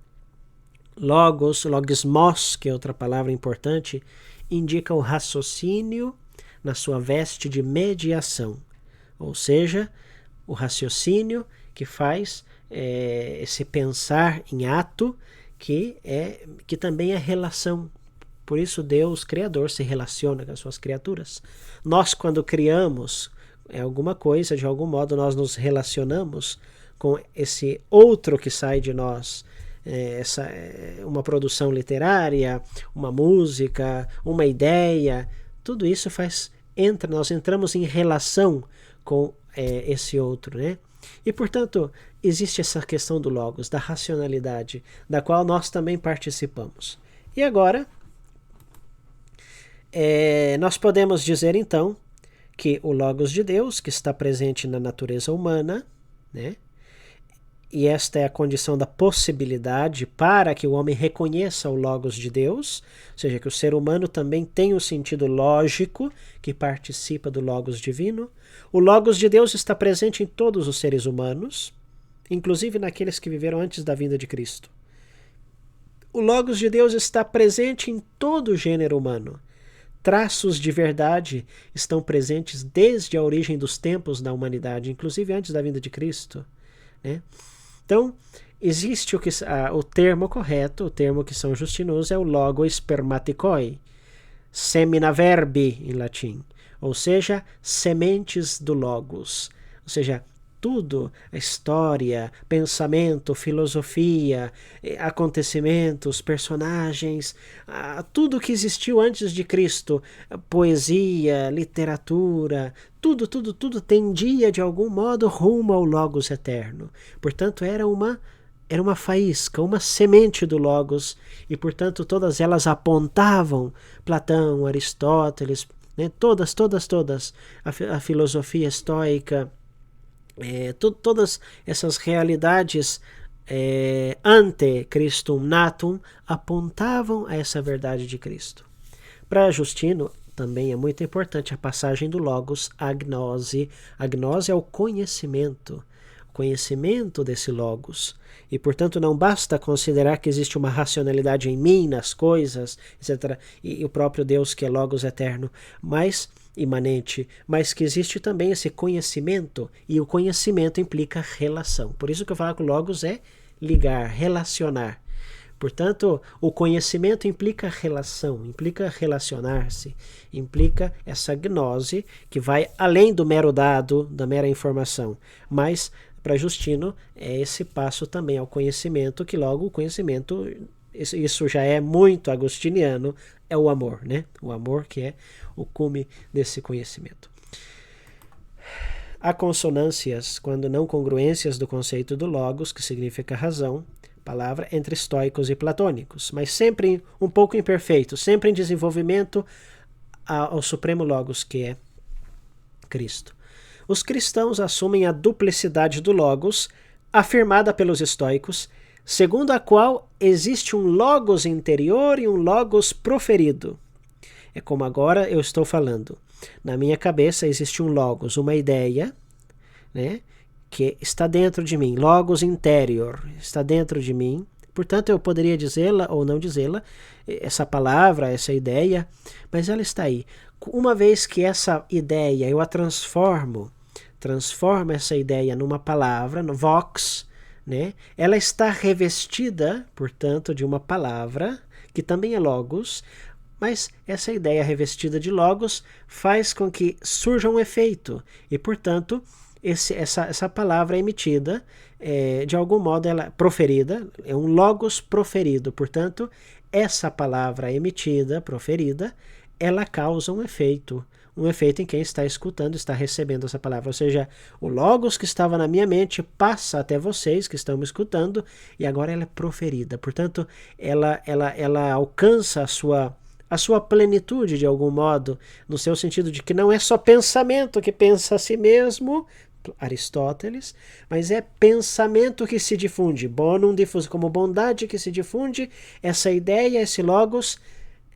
logismos, que é outra palavra importante, indica o raciocínio, na sua veste de mediação, ou seja, o raciocínio que faz esse pensar em ato, que também é relação. Por isso Deus, Criador, se relaciona com as suas criaturas. Nós, quando criamos alguma coisa, de algum modo nós nos relacionamos com esse outro que sai de nós. Uma produção literária, uma música, uma ideia, tudo isso nós entramos em relação com esse outro, né? E, portanto, existe essa questão do logos, da racionalidade, da qual nós também participamos. E agora, nós podemos dizer, então, que o logos de Deus, que está presente na natureza humana, né? E esta é a condição da possibilidade para que o homem reconheça o logos de Deus, ou seja, que o ser humano também tem um sentido lógico que participa do logos divino. O logos de Deus está presente em todos os seres humanos, inclusive naqueles que viveram antes da vinda de Cristo. O logos de Deus está presente em todo o gênero humano. Traços de verdade estão presentes desde a origem dos tempos da humanidade, inclusive antes da vinda de Cristo, né? Então, existe o termo correto, o termo que São Justino usa é o logo spermaticoi, semina verbi em latim, ou seja, sementes do logos, ou seja, tudo, a história, pensamento, filosofia, acontecimentos, personagens, tudo que existiu antes de Cristo, poesia, literatura, tudo tendia de algum modo rumo ao Logos eterno. Portanto, era uma faísca, uma semente do Logos, e portanto todas elas apontavam Platão, Aristóteles, né, todas, a filosofia estoica, todas essas realidades ante Christum natum apontavam a essa verdade de Cristo. Para Justino, também é muito importante a passagem do logos à gnose. A gnose é o conhecimento desse logos. E, portanto, não basta considerar que existe uma racionalidade em mim, nas coisas, etc., e o próprio Deus, que é logos eterno, mas imanente, mas que existe também esse conhecimento, e o conhecimento implica relação. Por isso que eu falo que o logos é ligar, relacionar. Portanto, o conhecimento implica relação, implica relacionar-se, implica essa gnose que vai além do mero dado, da mera informação. Mas, para Justino, é esse passo também ao conhecimento, que logo o conhecimento, isso já é muito agostiniano, é o amor, né? O amor que é o cume desse conhecimento. Há consonâncias, quando não congruências, do conceito do logos, que significa razão, palavra, entre estoicos e platônicos, mas sempre um pouco imperfeito, sempre em desenvolvimento ao supremo logos, que é Cristo. Os cristãos assumem a duplicidade do logos, afirmada pelos estoicos, segundo a qual existe um logos interior e um logos proferido. É como agora eu estou falando. Na minha cabeça existe um logos, uma ideia, né, que está dentro de mim, logos interior, está dentro de mim. Portanto, eu poderia dizê-la ou não dizê-la, essa palavra, essa ideia, mas ela está aí. Uma vez que essa ideia eu a transformo essa ideia numa palavra, no vox, né? Ela está revestida, portanto, de uma palavra, que também é logos, mas essa ideia revestida de logos faz com que surja um efeito, e, portanto, essa palavra emitida, de algum modo, ela proferida, é um logos proferido. Portanto, essa palavra emitida, proferida, ela causa um efeito em quem está escutando, está recebendo essa palavra. Ou seja, o logos que estava na minha mente passa até vocês que estão me escutando, e agora ela é proferida. Portanto, ela alcança a sua plenitude, de algum modo, no seu sentido de que não é só pensamento que pensa a si mesmo, Aristóteles, mas é pensamento que se difunde, bonum diffuso, como bondade que se difunde, essa ideia, esse logos.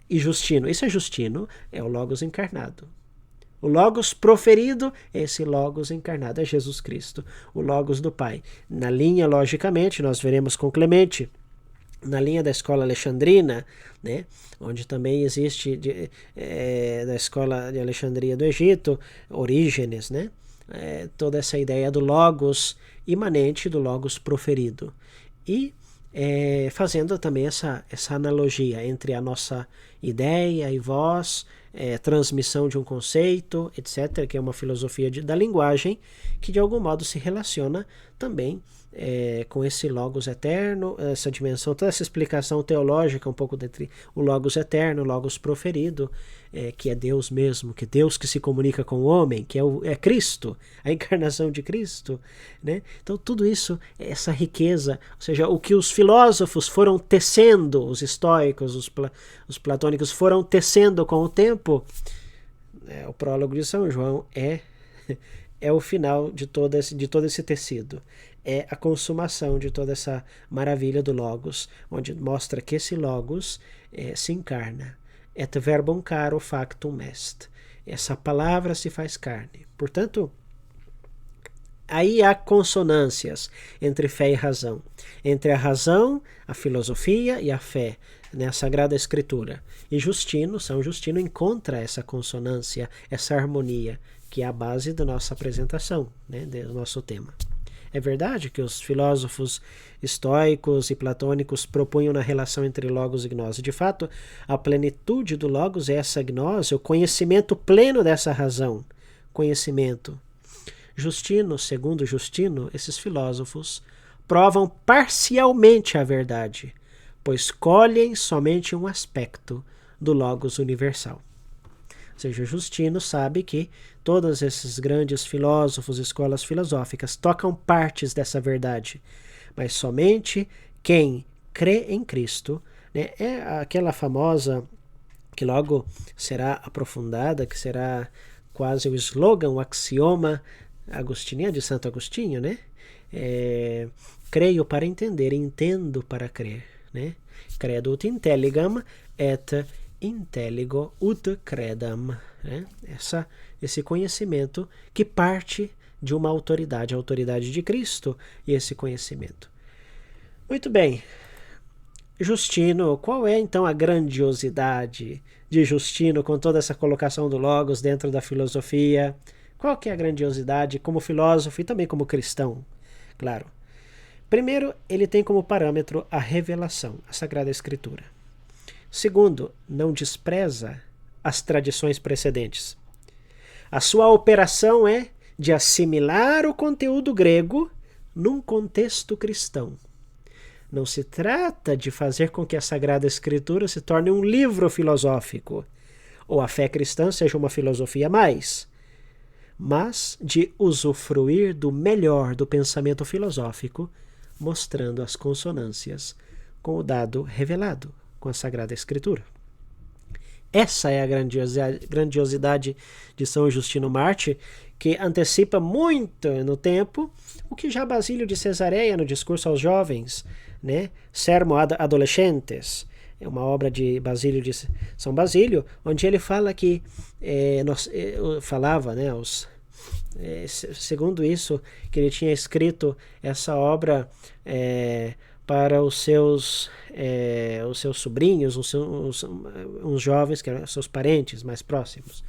E Justino, isso é Justino, é o logos encarnado. O logos proferido, esse logos encarnado é Jesus Cristo, o logos do Pai. Na linha, logicamente, nós veremos com Clemente, na linha da escola alexandrina, né, onde também existe da escola de Alexandria do Egito, Orígenes, né, toda essa ideia do logos imanente, do logos proferido. E fazendo também essa analogia entre a nossa ideia e voz, transmissão de um conceito, etc., que é uma filosofia da linguagem, que de algum modo se relaciona também com esse logos eterno, essa dimensão, toda essa explicação teológica um pouco entre o logos eterno, o logos proferido, que é Deus mesmo, que Deus que se comunica com o homem, que é Cristo, a encarnação de Cristo, né? Então tudo isso, essa riqueza, ou seja, o que os filósofos foram tecendo, os estoicos, os platônicos foram tecendo com o tempo, o prólogo de São João é o final de todo esse tecido. É a consumação de toda essa maravilha do Logos, onde mostra que esse Logos se encarna. Et verbum caro factum est. Essa palavra se faz carne. Portanto, aí há consonâncias entre fé e razão. Entre a razão, a filosofia e a fé, né, a Sagrada Escritura. E São Justino encontra essa consonância, essa harmonia, que é a base da nossa apresentação, né, do nosso tema. É verdade que os filósofos estoicos e platônicos propunham na relação entre logos e gnose. De fato, a plenitude do logos é essa gnose, o conhecimento pleno dessa razão. Conhecimento. Segundo Justino, esses filósofos provam parcialmente a verdade, pois colhem somente um aspecto do logos universal. Ou seja, Justino sabe que todos esses grandes filósofos, escolas filosóficas, tocam partes dessa verdade, mas somente quem crê em Cristo, né, é aquela famosa, que logo será aprofundada, que será quase o slogan, o axioma agostiniano, de Santo Agostinho, né? Creio para entender, entendo para crer, né? Credo ut intelligam et intelligo ut credam, né? Esse conhecimento que parte de uma autoridade, a autoridade de Cristo, e esse conhecimento. Muito bem. Justino, qual é então a grandiosidade de Justino com toda essa colocação do Logos dentro da filosofia? Qual que é a grandiosidade como filósofo e também como cristão? Claro. Primeiro, ele tem como parâmetro a revelação, a Sagrada Escritura. Segundo, não despreza as tradições precedentes. A sua operação é de assimilar o conteúdo grego num contexto cristão. Não se trata de fazer com que a Sagrada Escritura se torne um livro filosófico, ou a fé cristã seja uma filosofia a mais, mas de usufruir do melhor do pensamento filosófico, mostrando as consonâncias com o dado revelado, com a Sagrada Escritura. Essa é a grandiosidade de São Justino Mártir, que antecipa muito no tempo o que já Basílio de Cesareia, no discurso aos jovens, né? Sermo ad adolescentes, é uma obra de Basílio de São Basílio, onde ele fala que falava, né, segundo isso, que ele tinha escrito essa obra para os seus sobrinhos, uns jovens, que eram seus parentes mais próximos.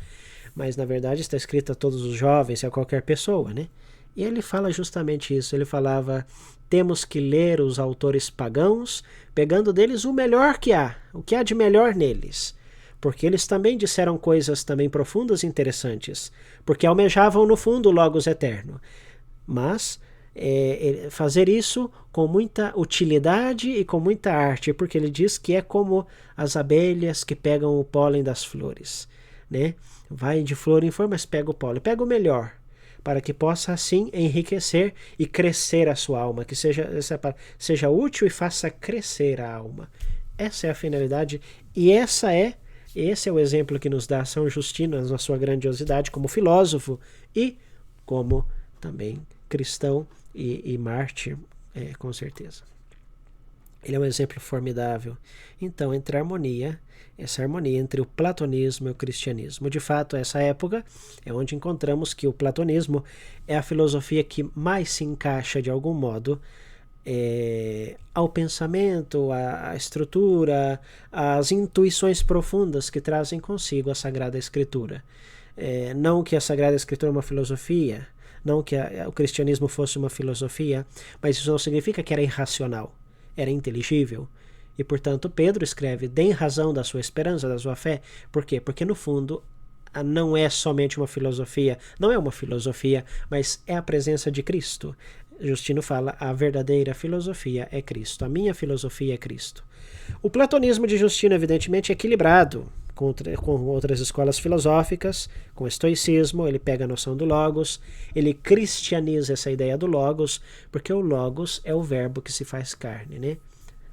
Mas, na verdade, está escrito a todos os jovens, a qualquer pessoa, né? E ele fala justamente isso. Ele falava, temos que ler os autores pagãos, pegando deles o melhor que há, o que há de melhor neles. Porque eles também disseram coisas também profundas e interessantes, porque almejavam, no fundo, o Logos eterno. Mas fazer isso com muita utilidade e com muita arte, porque ele diz que é como as abelhas que pegam o pólen das flores, né? Vai de flor em flor, mas pega o pólen, pega o melhor, para que possa assim enriquecer e crescer a sua alma, que seja útil e faça crescer a alma. Essa é a finalidade, e esse é o exemplo que nos dá São Justino na sua grandiosidade como filósofo e como também cristão e mártir, com certeza. Ele é um exemplo formidável. Então, essa harmonia entre o platonismo e o cristianismo. De fato, essa época é onde encontramos que o platonismo é a filosofia que mais se encaixa, de algum modo, ao pensamento, à estrutura, às intuições profundas que trazem consigo a Sagrada Escritura. Não que a Sagrada Escritura é uma filosofia, não que o cristianismo fosse uma filosofia, mas isso não significa que era irracional, era inteligível. E, portanto, Pedro escreve: deem razão da sua esperança, da sua fé. Por quê? Porque, no fundo, não é somente uma filosofia, não é uma filosofia, mas é a presença de Cristo. Justino fala: a verdadeira filosofia é Cristo, a minha filosofia é Cristo. O platonismo de Justino, evidentemente, é equilibrado com outras escolas filosóficas, com o estoicismo. Ele pega a noção do logos, ele cristianiza essa ideia do logos, porque o logos é o verbo que se faz carne, né?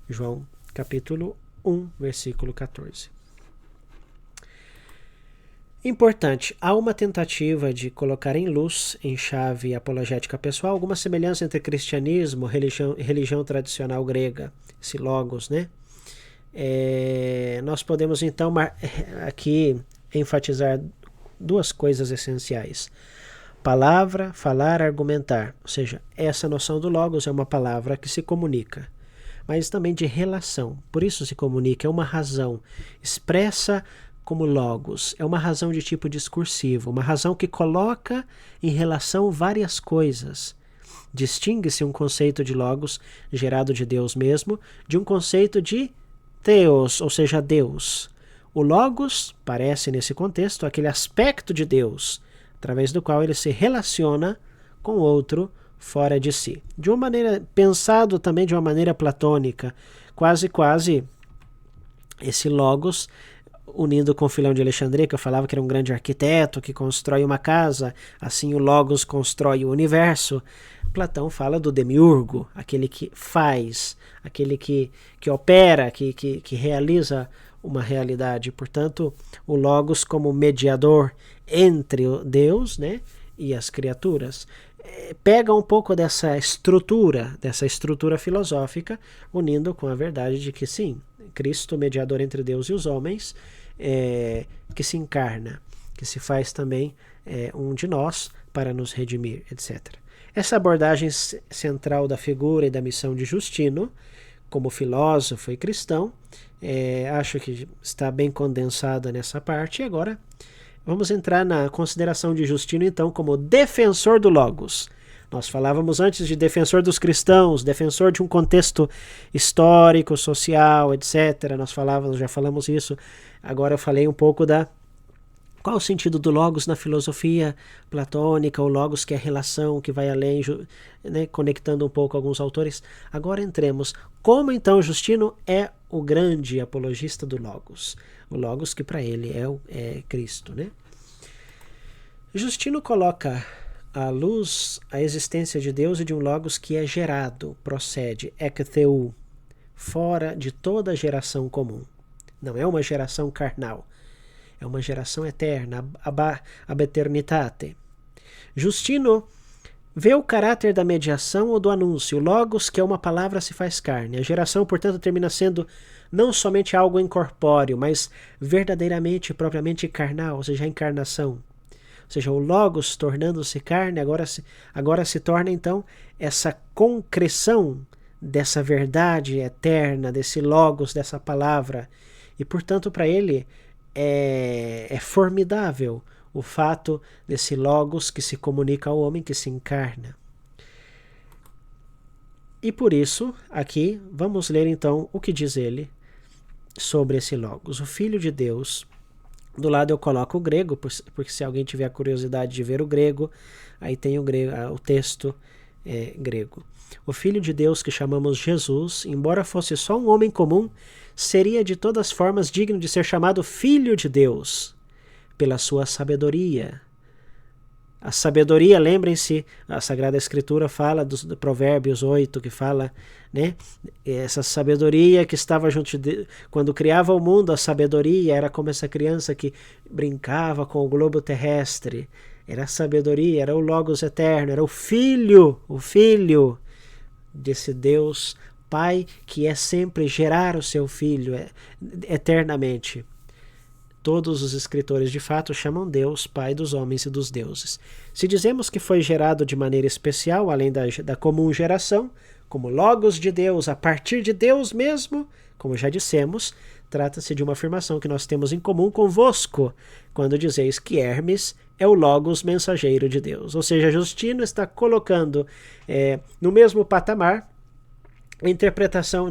João capítulo 1, versículo 14. Importante, há uma tentativa de colocar em luz, em chave apologética pessoal, alguma semelhança entre cristianismo e religião tradicional grega, esse logos, né? Nós podemos então aqui enfatizar duas coisas essenciais: palavra, falar, argumentar. Ou seja, essa noção do logos é uma palavra que se comunica, mas também de relação. Por isso se comunica, é uma razão expressa como logos, é uma razão de tipo discursivo, uma razão que coloca em relação várias coisas. Distingue-se um conceito de logos gerado de Deus mesmo de um conceito de Theos, ou seja, Deus. O logos parece, nesse contexto, aquele aspecto de Deus, através do qual ele se relaciona com outro fora de si. De uma maneira, pensado também de uma maneira platônica, quase esse logos, unindo com o Filão de Alexandria, que eu falava que era um grande arquiteto que constrói uma casa, assim o logos constrói o universo. Platão fala do demiurgo, aquele que faz, aquele que opera, que realiza uma realidade. Portanto, o logos como mediador entre o Deus, né, e as criaturas. Pega um pouco dessa estrutura filosófica, unindo com a verdade de que sim, Cristo, mediador entre Deus e os homens, que se encarna, que se faz também um de nós para nos redimir, etc. Essa abordagem central da figura e da missão de Justino, como filósofo e cristão, acho que está bem condensada nessa parte. E agora vamos entrar na consideração de Justino, então, como defensor do logos. Nós falávamos antes de defensor dos cristãos, defensor de um contexto histórico, social, etc. Já falamos isso. Agora eu falei um pouco qual o sentido do logos na filosofia platônica, o logos que é relação, que vai além, né, conectando um pouco alguns autores. Agora entremos. Como então Justino é o grande apologista do logos? O logos que para ele é Cristo, né? Justino coloca à luz a existência de Deus e de um logos que é gerado, procede, ek theu, fora de toda geração comum. Não é uma geração carnal, é uma geração eterna, ab eternitate. Justino vê o caráter da mediação ou do anúncio, o logos, que é uma palavra, se faz carne. A geração, portanto, termina sendo não somente algo incorpóreo, mas verdadeiramente, propriamente carnal, ou seja, a encarnação. Ou seja, o logos tornando-se carne, agora se torna então essa concreção dessa verdade eterna, desse logos, dessa palavra. E, portanto, para ele é formidável o fato desse logos que se comunica ao homem, que se encarna. E por isso, aqui, vamos ler então o que diz ele sobre esse logos. O Filho de Deus. Do lado eu coloco o grego, porque se alguém tiver a curiosidade de ver o grego, aí tem o texto grego. O Filho de Deus, que chamamos Jesus, embora fosse só um homem comum, seria de todas as formas digno de ser chamado Filho de Deus, pela sua sabedoria. A sabedoria, lembrem-se, a Sagrada Escritura fala do Provérbios 8, que fala, né, essa sabedoria que estava junto de quando criava o mundo. A sabedoria era como essa criança que brincava com o globo terrestre. Era a sabedoria, era o Logos eterno, era o Filho desse Deus Pai que é sempre gerar o seu Filho eternamente. Todos os escritores de fato chamam Deus Pai dos homens e dos deuses. Se dizemos que foi gerado de maneira especial, além da comum geração, como Logos de Deus, a partir de Deus mesmo, como já dissemos, trata-se de uma afirmação que nós temos em comum convosco, quando dizeis que Hermes é o Logos mensageiro de Deus. Ou seja, Justino está colocando no mesmo patamar a interpretação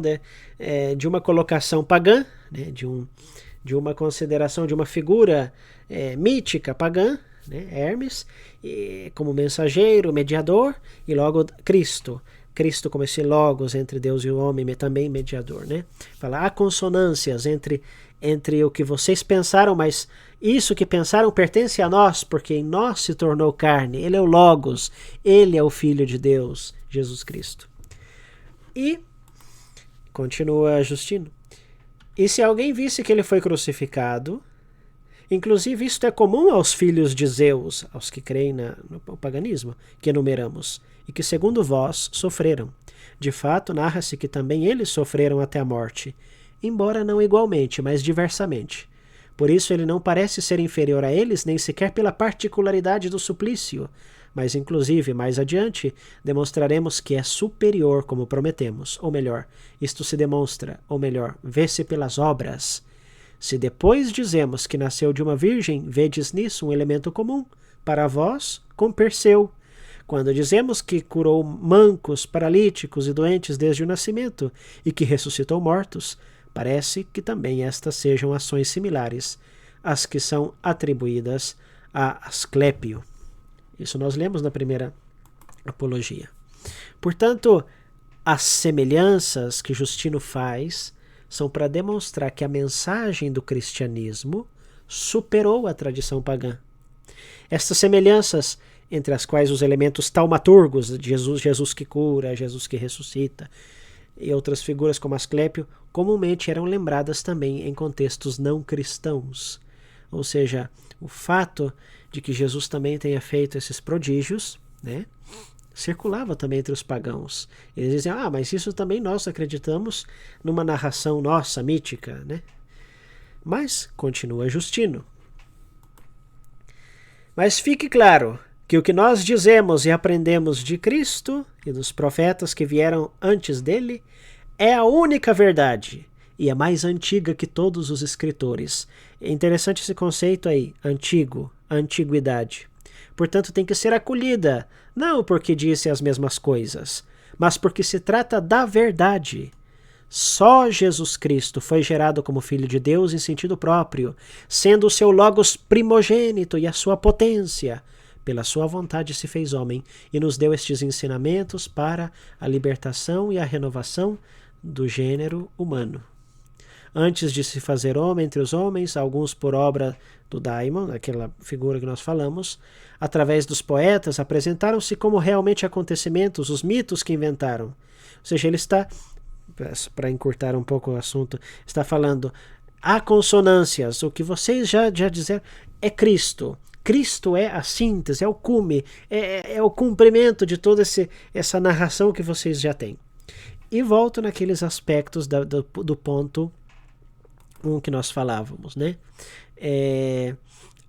de uma colocação pagã, né, de uma consideração de uma figura mítica pagã, né, Hermes, como mensageiro, mediador, e logo Cristo. Cristo como esse logos entre Deus e o homem, também mediador, né? Fala, há consonâncias entre o que vocês pensaram, mas isso que pensaram pertence a nós, porque em nós se tornou carne. Ele é o logos, ele é o Filho de Deus, Jesus Cristo. E, continua Justino, e se alguém visse que ele foi crucificado, inclusive isto é comum aos filhos de Zeus, aos que creem no paganismo, que enumeramos, e que segundo vós sofreram. De fato, narra-se que também eles sofreram até a morte, embora não igualmente, mas diversamente. Por isso ele não parece ser inferior a eles, nem sequer pela particularidade do suplício, mas inclusive, mais adiante, demonstraremos que é superior, como prometemos, ou melhor, isto se demonstra, ou melhor, vê-se pelas obras. Se depois dizemos que nasceu de uma virgem, vedes nisso um elemento comum, para vós, com Perseu. Quando dizemos que curou mancos, paralíticos e doentes desde o nascimento, e que ressuscitou mortos, parece que também estas sejam ações similares às que são atribuídas a Asclépio. Isso nós lemos na primeira apologia. Portanto, as semelhanças que Justino faz são para demonstrar que a mensagem do cristianismo superou a tradição pagã. Estas semelhanças, entre as quais os elementos taumaturgos, Jesus que cura, Jesus que ressuscita, e outras figuras como Asclépio, comumente eram lembradas também em contextos não cristãos. Ou seja, o fato de que Jesus também tenha feito esses prodígios, né, circulava também entre os pagãos. Eles diziam, mas isso também nós acreditamos numa narração nossa, mítica, né? Mas, continua Justino. Mas fique claro que o que nós dizemos e aprendemos de Cristo e dos profetas que vieram antes dele é a única verdade e a mais antiga que todos os escritores. É interessante esse conceito aí, antigo, antiguidade. Portanto, tem que ser acolhida, não porque disse as mesmas coisas, mas porque se trata da verdade. Só Jesus Cristo foi gerado como Filho de Deus em sentido próprio, sendo o seu Logos primogênito e a sua potência. Pela sua vontade se fez homem e nos deu estes ensinamentos para a libertação e a renovação do gênero humano. Antes de se fazer homem entre os homens, alguns por obra do daimon, aquela figura que nós falamos, através dos poetas, apresentaram-se como realmente acontecimentos, os mitos que inventaram. Ou seja, ele está, para encurtar um pouco o assunto, está falando, há consonâncias, o que vocês já disseram é Cristo. Cristo é a síntese, é o cume, é o cumprimento de toda essa narração que vocês já têm. E volto naqueles aspectos do ponto que nós falávamos, né?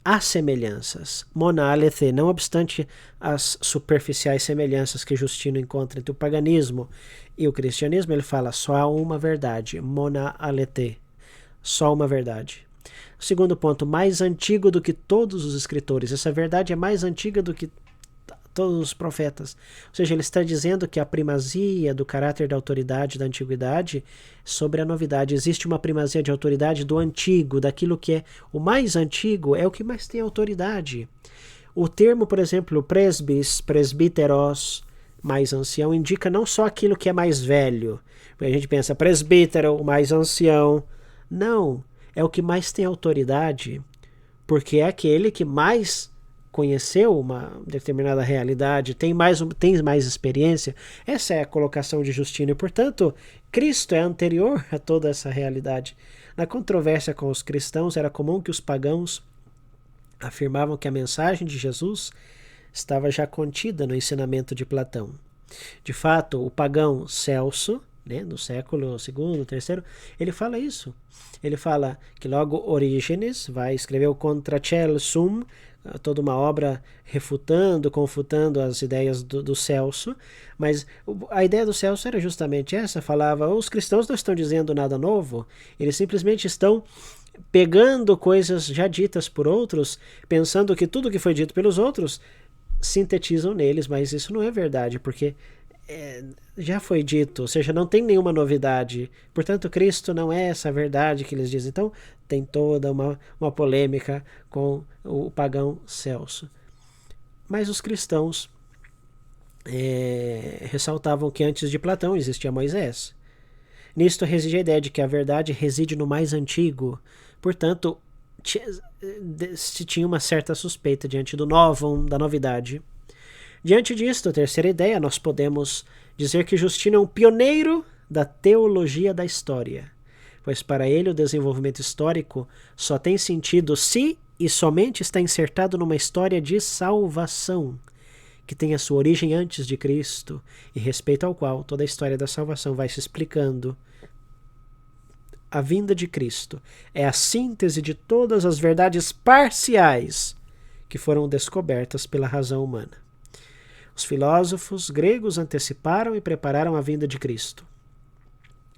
Há semelhanças, monálete, não obstante as superficiais semelhanças que Justino encontra entre o paganismo e o cristianismo, ele fala só há uma verdade, monálete, só uma verdade. O segundo ponto, mais antigo do que todos os escritores, essa verdade é mais antiga do que todos os profetas. Ou seja, ele está dizendo que a primazia do caráter da autoridade da antiguidade sobre a novidade. Existe uma primazia de autoridade do antigo, daquilo que é o mais antigo, é o que mais tem autoridade. O termo, por exemplo, presbíteros, mais ancião, indica não só aquilo que é mais velho. A gente pensa, presbítero, o mais ancião. Não, é o que mais tem autoridade, porque é aquele que mais conheceu uma determinada realidade, tem mais experiência. Essa é a colocação de Justino e, portanto, Cristo é anterior a toda essa realidade. Na controvérsia com os cristãos, era comum que os pagãos afirmavam que a mensagem de Jesus estava já contida no ensinamento de Platão. De fato, o pagão Celso, né, no século II, III, ele fala isso. Ele fala que logo Orígenes vai escrever o Contra Celsum, toda uma obra refutando, confutando as ideias do Celso, mas a ideia do Celso era justamente essa, falava, os cristãos não estão dizendo nada novo, eles simplesmente estão pegando coisas já ditas por outros, pensando que tudo que foi dito pelos outros sintetizam neles, mas isso não é verdade, porque já foi dito, ou seja, não tem nenhuma novidade. Portanto, Cristo não é essa verdade que eles dizem. Então, tem toda uma polêmica com o pagão Celso. Mas os cristãos ressaltavam que antes de Platão existia Moisés. Nisto reside a ideia de que a verdade reside no mais antigo. Portanto, se tinha uma certa suspeita diante do novum, da novidade. Diante disto, a terceira ideia, nós podemos dizer que Justino é um pioneiro da teologia da história, pois para ele o desenvolvimento histórico só tem sentido se e somente está insertado numa história de salvação, que tem a sua origem antes de Cristo e respeito ao qual toda a história da salvação vai se explicando. A vinda de Cristo é a síntese de todas as verdades parciais que foram descobertas pela razão humana. Os filósofos gregos anteciparam e prepararam a vinda de Cristo.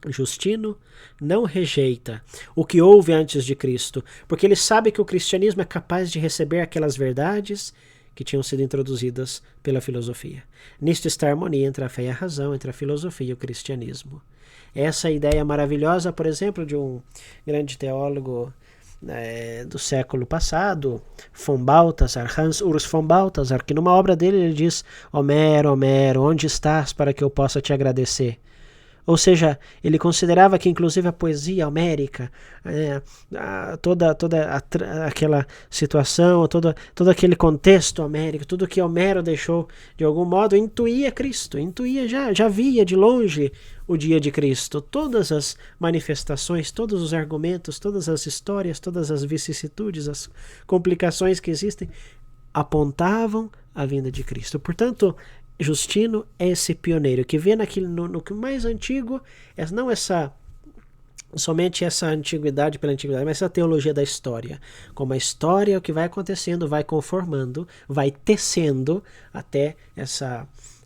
Justino não rejeita o que houve antes de Cristo, porque ele sabe que o cristianismo é capaz de receber aquelas verdades que tinham sido introduzidas pela filosofia. Nisto está a harmonia entre a fé e a razão, entre a filosofia e o cristianismo. Essa ideia maravilhosa, por exemplo, de um grande teólogo do século passado, von Balthasar, Hans Urs von Balthasar, que numa obra dele ele diz: Homero, Homero, onde estás para que eu possa te agradecer? Ou seja, ele considerava que inclusive a poesia homérica, toda aquela situação, todo aquele contexto homérico, tudo que Homero deixou de algum modo, intuía Cristo, já via de longe o dia de Cristo. Todas as manifestações, todos os argumentos, todas as histórias, todas as vicissitudes, as complicações que existem, apontavam a vinda de Cristo. Portanto, Justino é esse pioneiro que vê no que mais antigo, não somente essa antiguidade pela antiguidade, mas essa teologia da história. Como a história, o que vai acontecendo, vai conformando, vai tecendo até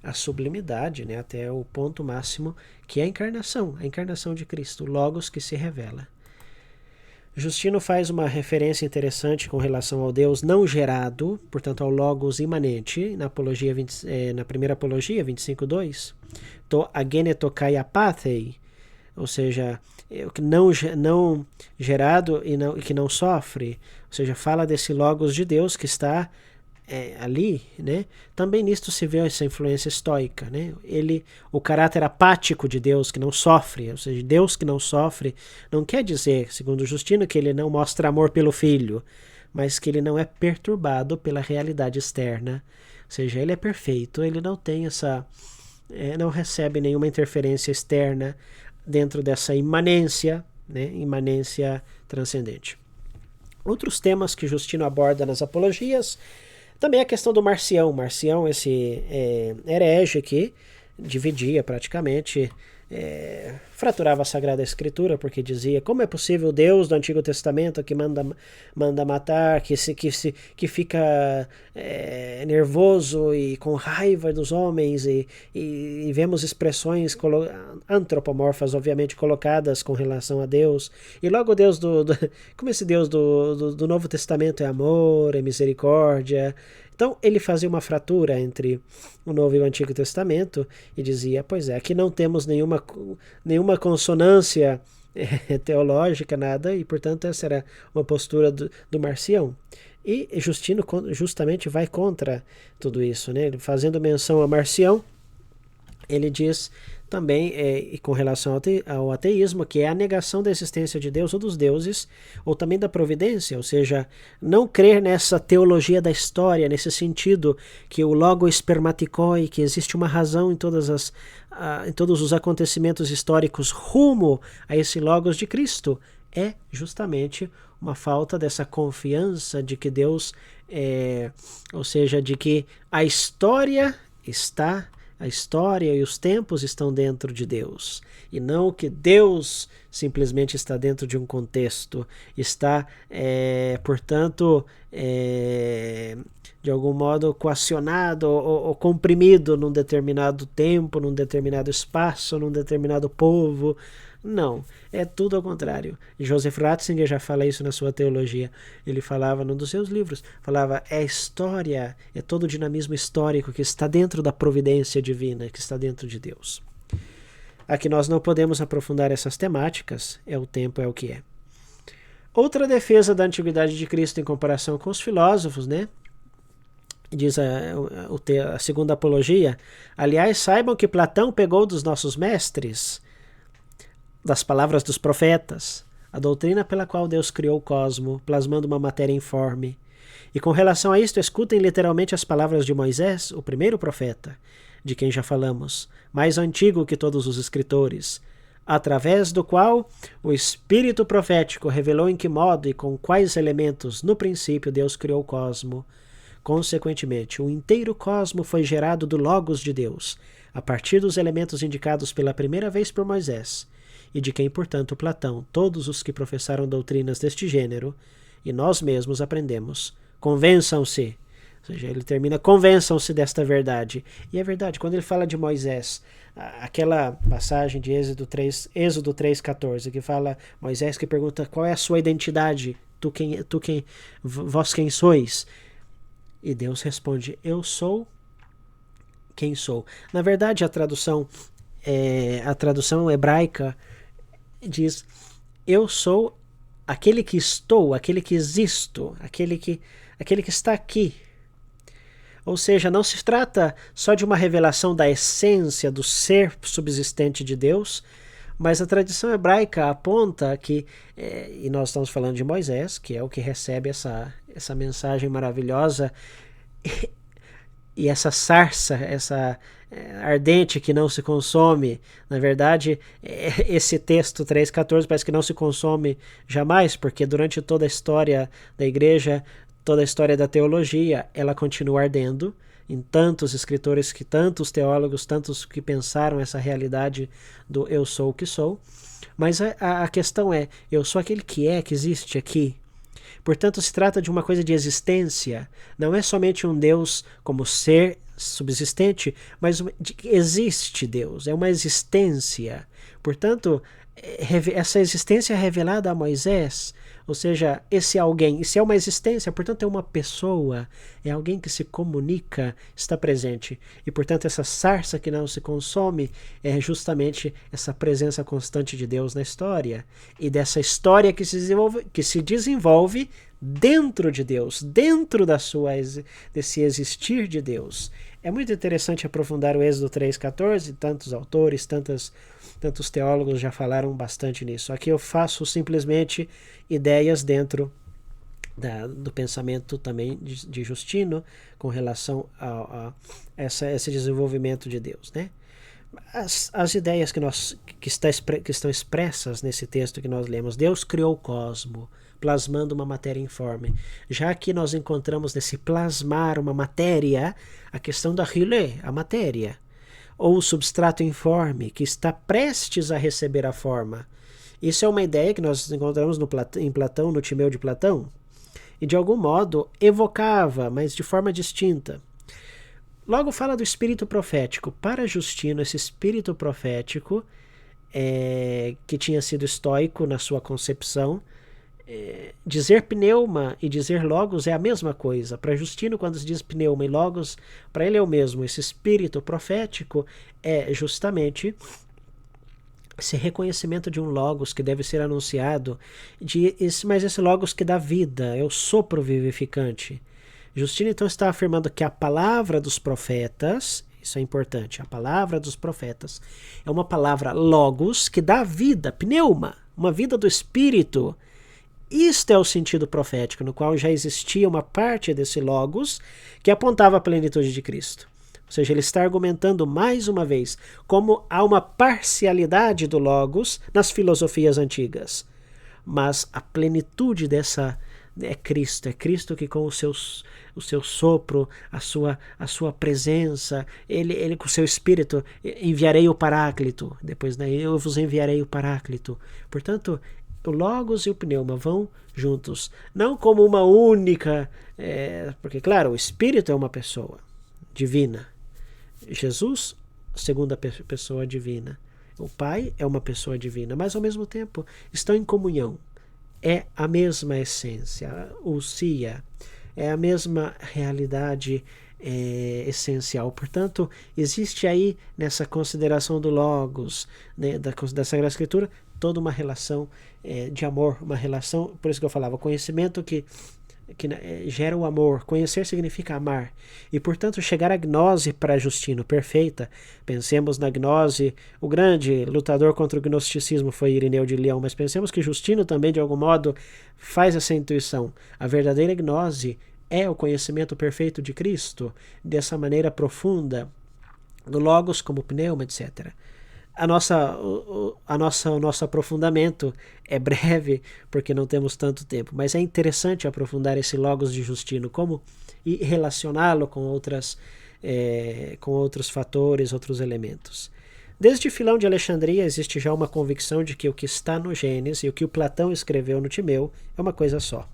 a sublimidade, né, até o ponto máximo, que é a encarnação de Cristo, o Logos que se revela. Justino faz uma referência interessante com relação ao Deus não gerado, portanto ao Logos imanente, na primeira apologia 25.2, to ageneto kai apathei, ou seja, o que não gerado e que não sofre, ou seja, fala desse Logos de Deus que está ali, né? Também nisto se vê essa influência estoica, né? O caráter apático de Deus que não sofre, ou seja, Deus que não sofre, não quer dizer, segundo Justino, que ele não mostra amor pelo filho, mas que ele não é perturbado pela realidade externa, ou seja, ele é perfeito, ele não tem não recebe nenhuma interferência externa dentro dessa imanência, né? Imanência transcendente. Outros temas que Justino aborda nas apologias, também a questão do Marcião. Marcião, esse herege que dividia praticamente, fraturava a Sagrada Escritura, porque dizia: como é possível Deus do Antigo Testamento que manda matar, que fica nervoso e com raiva dos homens, e vemos expressões antropomorfas, obviamente, colocadas com relação a Deus, e logo Deus como esse Deus do Novo Testamento é amor, é misericórdia. Então ele fazia uma fratura entre o Novo e o Antigo Testamento e dizia: pois é, aqui não temos nenhuma consonância teológica, nada, e portanto essa era uma postura do Marcião. E Justino justamente vai contra tudo isso, né? Fazendo menção a Marcião, ele diz também, e com relação ao ateísmo, que é a negação da existência de Deus ou dos deuses, ou também da providência, ou seja, não crer nessa teologia da história, nesse sentido que o logo espermaticoi, que existe uma razão em todos os acontecimentos históricos rumo a esse logos de Cristo, é justamente uma falta dessa confiança de que Deus ou seja, de que a história está A história e os tempos estão dentro de Deus. E não que Deus simplesmente está dentro de um contexto. Está, portanto, de algum modo coacionado ou comprimido num determinado tempo, num determinado espaço, num determinado povo. Não, é tudo ao contrário. Joseph Ratzinger já fala isso na sua teologia. Ele falava num dos seus livros, falava, é história, é todo o dinamismo histórico que está dentro da providência divina, que está dentro de Deus. Aqui nós não podemos aprofundar essas temáticas, o tempo é o que é. Outra defesa da antiguidade de Cristo em comparação com os filósofos, né? Diz a segunda apologia, aliás, saibam que Platão pegou dos nossos mestres, das palavras dos profetas, a doutrina pela qual Deus criou o cosmo, plasmando uma matéria informe. E com relação a isto, escutem literalmente as palavras de Moisés, o primeiro profeta, de quem já falamos, mais antigo que todos os escritores, através do qual o espírito profético revelou em que modo e com quais elementos, no princípio, Deus criou o cosmo. Consequentemente, o inteiro cosmo foi gerado do Logos de Deus, a partir dos elementos indicados pela primeira vez por Moisés, e de quem, portanto, Platão, todos os que professaram doutrinas deste gênero, e nós mesmos aprendemos, convençam-se. Ou seja, ele termina, convençam-se desta verdade. E é verdade, quando ele fala de Moisés, aquela passagem de Êxodo 3,14, que fala, Moisés que pergunta qual é a sua identidade, vós quem sois? E Deus responde, eu sou quem sou. Na verdade, a tradução hebraica diz, eu sou aquele que estou, aquele que existo, aquele que está aqui. Ou seja, não se trata só de uma revelação da essência do ser subsistente de Deus, mas a tradição hebraica aponta que, e nós estamos falando de Moisés, que é o que recebe essa mensagem maravilhosa, e essa sarça, essa ardente que não se consome, na verdade, esse texto 3,14 parece que não se consome jamais, porque durante toda a história da igreja, toda a história da teologia, ela continua ardendo em tantos escritores, tantos teólogos, tantos que pensaram essa realidade do eu sou o que sou. Mas a questão é, eu sou aquele que existe aqui. Portanto, se trata de uma coisa de existência. Não é somente um Deus como ser subsistente, mas existe Deus. É uma existência. Portanto, essa existência é revelada a Moisés. Ou seja, esse alguém, se é uma existência, portanto é uma pessoa, é alguém que se comunica, está presente. E portanto essa sarça que não se consome é justamente essa presença constante de Deus na história. E dessa história que se desenvolve dentro de Deus, dentro desse existir de Deus. É muito interessante aprofundar o Êxodo 3,14, tantos autores, tantos teólogos já falaram bastante nisso. Aqui eu faço simplesmente ideias dentro do pensamento também de Justino com relação a esse desenvolvimento de Deus, né? As ideias que estão expressas nesse texto que nós lemos, Deus criou o cosmo, plasmando uma matéria informe. Já que nós encontramos nesse plasmar uma matéria, a questão da rilé, a matéria, ou o substrato informe, que está prestes a receber a forma. Isso é uma ideia que nós encontramos em Platão, no Timeu de Platão, e de algum modo evocava, mas de forma distinta. Logo fala do espírito profético. Para Justino, esse espírito profético, que tinha sido estoico na sua concepção, dizer pneuma e dizer logos é a mesma coisa. Para Justino, quando se diz pneuma e logos, para ele é o mesmo. Esse espírito profético é justamente esse reconhecimento de um logos que deve ser anunciado, mas esse logos que dá vida, é o sopro vivificante. Justino então está afirmando que a palavra dos profetas, isso é importante, a palavra dos profetas é uma palavra logos que dá vida, pneuma, uma vida do espírito. Isto é o sentido profético, no qual já existia uma parte desse logos que apontava a plenitude de Cristo. Ou seja, ele está argumentando mais uma vez como há uma parcialidade do logos nas filosofias antigas. Mas a plenitude é Cristo que com o seu sopro, a sua presença, ele com o seu Espírito, enviarei o Paráclito, depois daí eu vos enviarei o Paráclito. Portanto, o Logos e o Pneuma vão juntos, não como uma única, porque claro, o Espírito é uma pessoa divina, Jesus, segunda pessoa divina, o Pai é uma pessoa divina, mas ao mesmo tempo estão em comunhão. É a mesma essência, o Sia, é a mesma realidade essencial. Portanto, existe aí nessa consideração do Logos, né, da Sagrada Escritura, toda uma relação de amor, uma relação, por isso que eu falava, conhecimento que gera o amor. Conhecer significa amar. E, portanto, chegar à gnose para Justino perfeita. Pensemos na gnose. O grande lutador contra o gnosticismo foi Irineu de Leão, mas pensemos que Justino também, de algum modo, faz essa intuição. A verdadeira gnose é o conhecimento perfeito de Cristo, dessa maneira profunda, do Logos como pneuma, etc. O nosso aprofundamento é breve, porque não temos tanto tempo, mas é interessante aprofundar esse Logos de Justino e relacioná-lo com outros fatores, outros elementos. Desde Filão de Alexandria existe já uma convicção de que o que está no Gênesis e o que o Platão escreveu no Timeu é uma coisa só.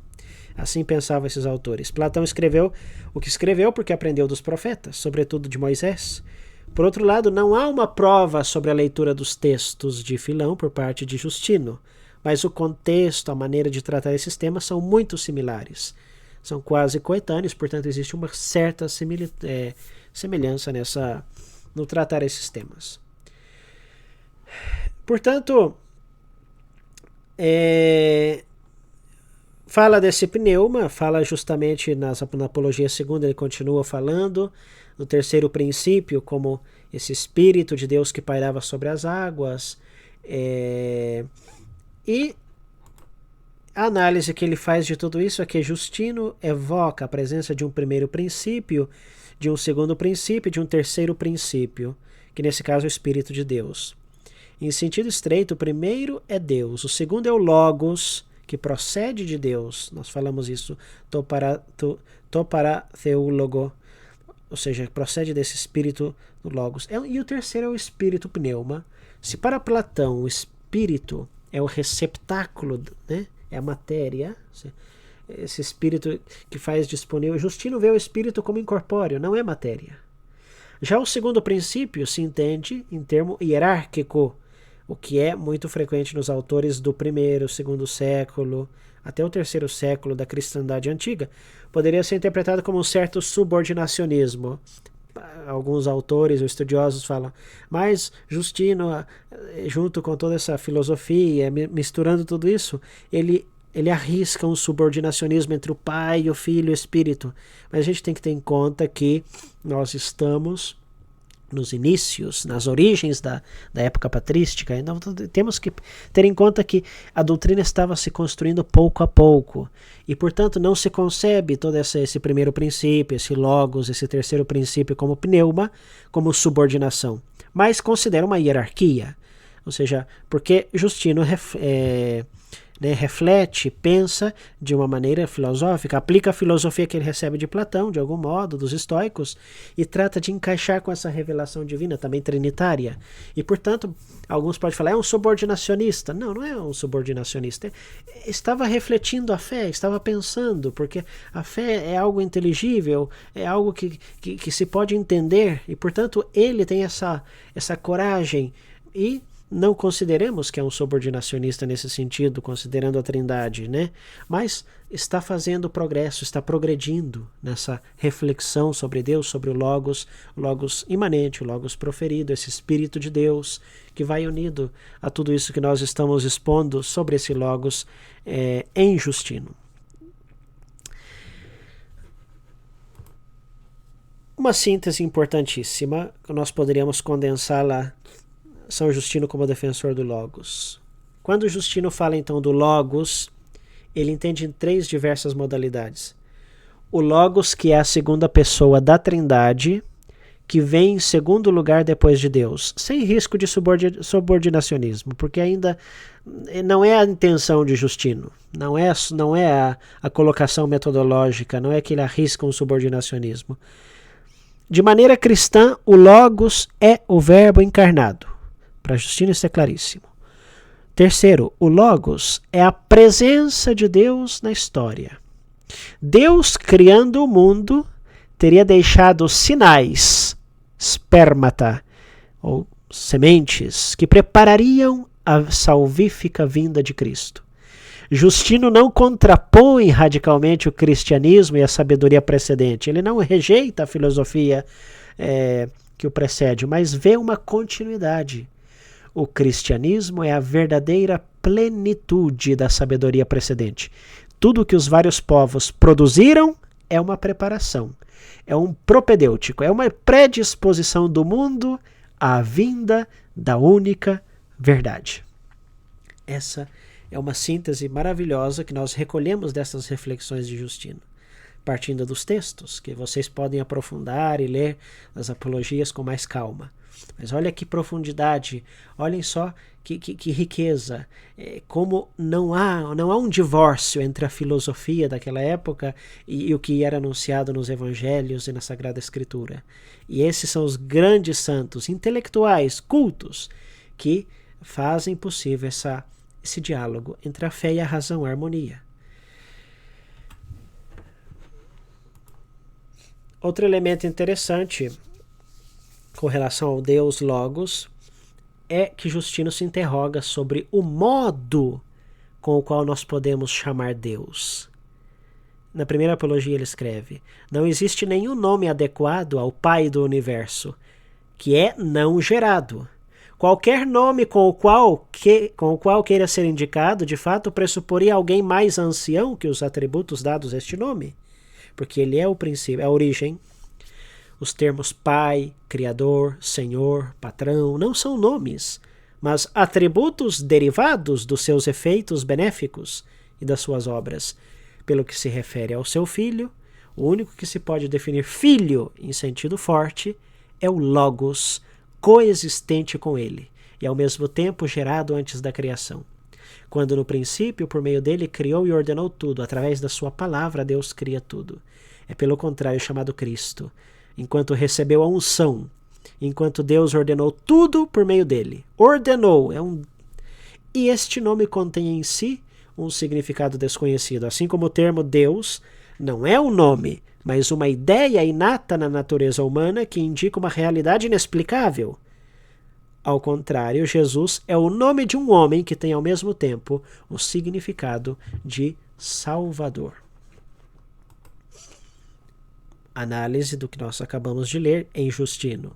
Assim pensavam esses autores. Platão escreveu o que escreveu porque aprendeu dos profetas, sobretudo de Moisés. Por outro lado, não há uma prova sobre a leitura dos textos de Filão por parte de Justino, mas o contexto, a maneira de tratar esses temas são muito similares. São quase coetâneos, portanto existe uma certa semelhança no tratar esses temas. Portanto, fala desse pneuma, fala justamente na Apologia Segunda, ele continua falando no terceiro princípio, como esse Espírito de Deus que pairava sobre as águas. E a análise que ele faz de tudo isso é que Justino evoca a presença de um primeiro princípio, de um segundo princípio, de um terceiro princípio, que nesse caso é o Espírito de Deus. Em sentido estreito, o primeiro é Deus, o segundo é o Logos, que procede de Deus. Nós falamos isso, toparatheúlogo, ou seja, procede desse espírito do Logos. E o terceiro é o espírito pneuma. Se para Platão o espírito é o receptáculo, né, é a matéria, esse espírito que faz disponível, Justino vê o espírito como incorpóreo, não é matéria. Já o segundo princípio se entende em termo hierárquico, o que é muito frequente nos autores do primeiro, segundo século, até o terceiro século da cristandade antiga, poderia ser interpretado como um certo subordinacionismo. Alguns autores ou estudiosos falam, mas Justino, junto com toda essa filosofia, misturando tudo isso, ele arrisca um subordinacionismo entre o Pai, o Filho e o Espírito. Mas a gente tem que ter em conta que nós estamos nos inícios, nas origens da época patrística, então temos que ter em conta que a doutrina estava se construindo pouco a pouco, e portanto não se concebe todo esse primeiro princípio, esse Logos, esse terceiro princípio como pneuma, como subordinação, mas considera uma hierarquia, ou seja, porque Justino reflete, pensa de uma maneira filosófica, aplica a filosofia que ele recebe de Platão, de algum modo, dos estoicos, e trata de encaixar com essa revelação divina, também trinitária. E, portanto, alguns podem falar, é um subordinacionista. Não, não é um subordinacionista. Estava refletindo a fé, estava pensando, porque a fé é algo inteligível, é algo que se pode entender, e, portanto, ele tem essa coragem. E não consideremos que é um subordinacionista nesse sentido, considerando a Trindade, né? Mas está fazendo progresso, está progredindo nessa reflexão sobre Deus, sobre o Logos imanente, o Logos proferido, esse Espírito de Deus, que vai unido a tudo isso que nós estamos expondo sobre esse Logos em Justino. Uma síntese importantíssima, nós poderíamos condensá-la São Justino como defensor do Logos. Quando Justino fala então do Logos, ele entende em 3 diversas modalidades. O Logos, que é a segunda pessoa da Trindade, que vem em segundo lugar depois de Deus, sem risco de subordinacionismo, porque ainda não é a intenção de Justino, não é a colocação metodológica, não é que ele arrisca um subordinacionismo. De maneira cristã, o Logos é o Verbo encarnado. Para Justino isso é claríssimo. Terceiro, o Logos é a presença de Deus na história. Deus, criando o mundo, teria deixado sinais, spermata, ou sementes, que preparariam a salvífica vinda de Cristo. Justino não contrapõe radicalmente o cristianismo e a sabedoria precedente. Ele não rejeita a filosofia que o precede, mas vê uma continuidade. O cristianismo é a verdadeira plenitude da sabedoria precedente. Tudo que os vários povos produziram é uma preparação, é um propedêutico, é uma predisposição do mundo à vinda da única verdade. Essa é uma síntese maravilhosa que nós recolhemos dessas reflexões de Justino, partindo dos textos, que vocês podem aprofundar e ler as apologias com mais calma. Mas olha que profundidade, olhem só que riqueza, como não há um divórcio entre a filosofia daquela época e o que era anunciado nos evangelhos e na Sagrada Escritura. E esses são os grandes santos intelectuais, cultos, que fazem possível esse diálogo entre a fé e a razão, a harmonia. Outro elemento interessante com relação ao Deus Logos é que Justino se interroga sobre o modo com o qual nós podemos chamar Deus. Na primeira apologia ele escreve: não existe nenhum nome adequado ao Pai do Universo, que é não gerado. Qualquer nome com o qual queira ser indicado, de fato, pressuporia alguém mais ancião que os atributos dados a este nome, porque ele é o princípio, é a origem. Os termos Pai, Criador, Senhor, Patrão não são nomes, mas atributos derivados dos seus efeitos benéficos e das suas obras. Pelo que se refere ao seu Filho, o único que se pode definir filho em sentido forte é o Logos, coexistente com ele, e ao mesmo tempo gerado antes da criação. Quando no princípio, por meio dele, criou e ordenou tudo, através da sua palavra, Deus cria tudo. É pelo contrário chamado Cristo, enquanto recebeu a unção, enquanto Deus ordenou tudo por meio dele. Ordenou, e este nome contém em si um significado desconhecido, assim como o termo Deus não é um nome, mas uma ideia inata na natureza humana que indica uma realidade inexplicável. Ao contrário, Jesus é o nome de um homem que tem ao mesmo tempo o significado de Salvador. Análise do que nós acabamos de ler em Justino.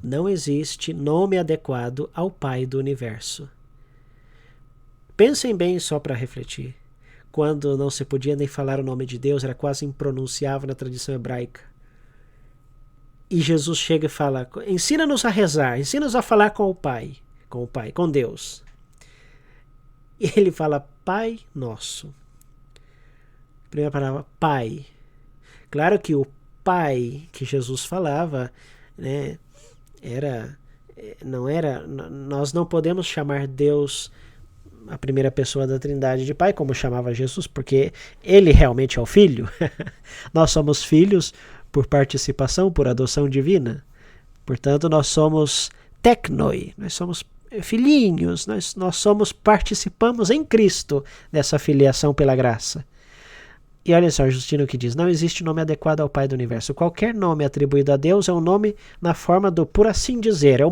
Não existe nome adequado ao Pai do Universo. Pensem bem só para refletir. Quando não se podia nem falar o nome de Deus, era quase impronunciável na tradição hebraica. E Jesus chega e fala: ensina-nos a rezar, ensina-nos a falar com o Pai, com Deus. E ele fala: Pai Nosso. Primeira palavra, Pai. Claro que o Pai que Jesus falava, né, nós não podemos chamar Deus, a primeira pessoa da Trindade, de Pai, como chamava Jesus, porque ele realmente é o Filho. Nós somos filhos por participação, por adoção divina. Portanto, nós somos teknoi, nós somos filhinhos, nós participamos em Cristo dessa filiação pela graça. E olha só, Justino que diz: não existe nome adequado ao Pai do Universo. Qualquer nome atribuído a Deus é um nome na forma do por assim dizer. É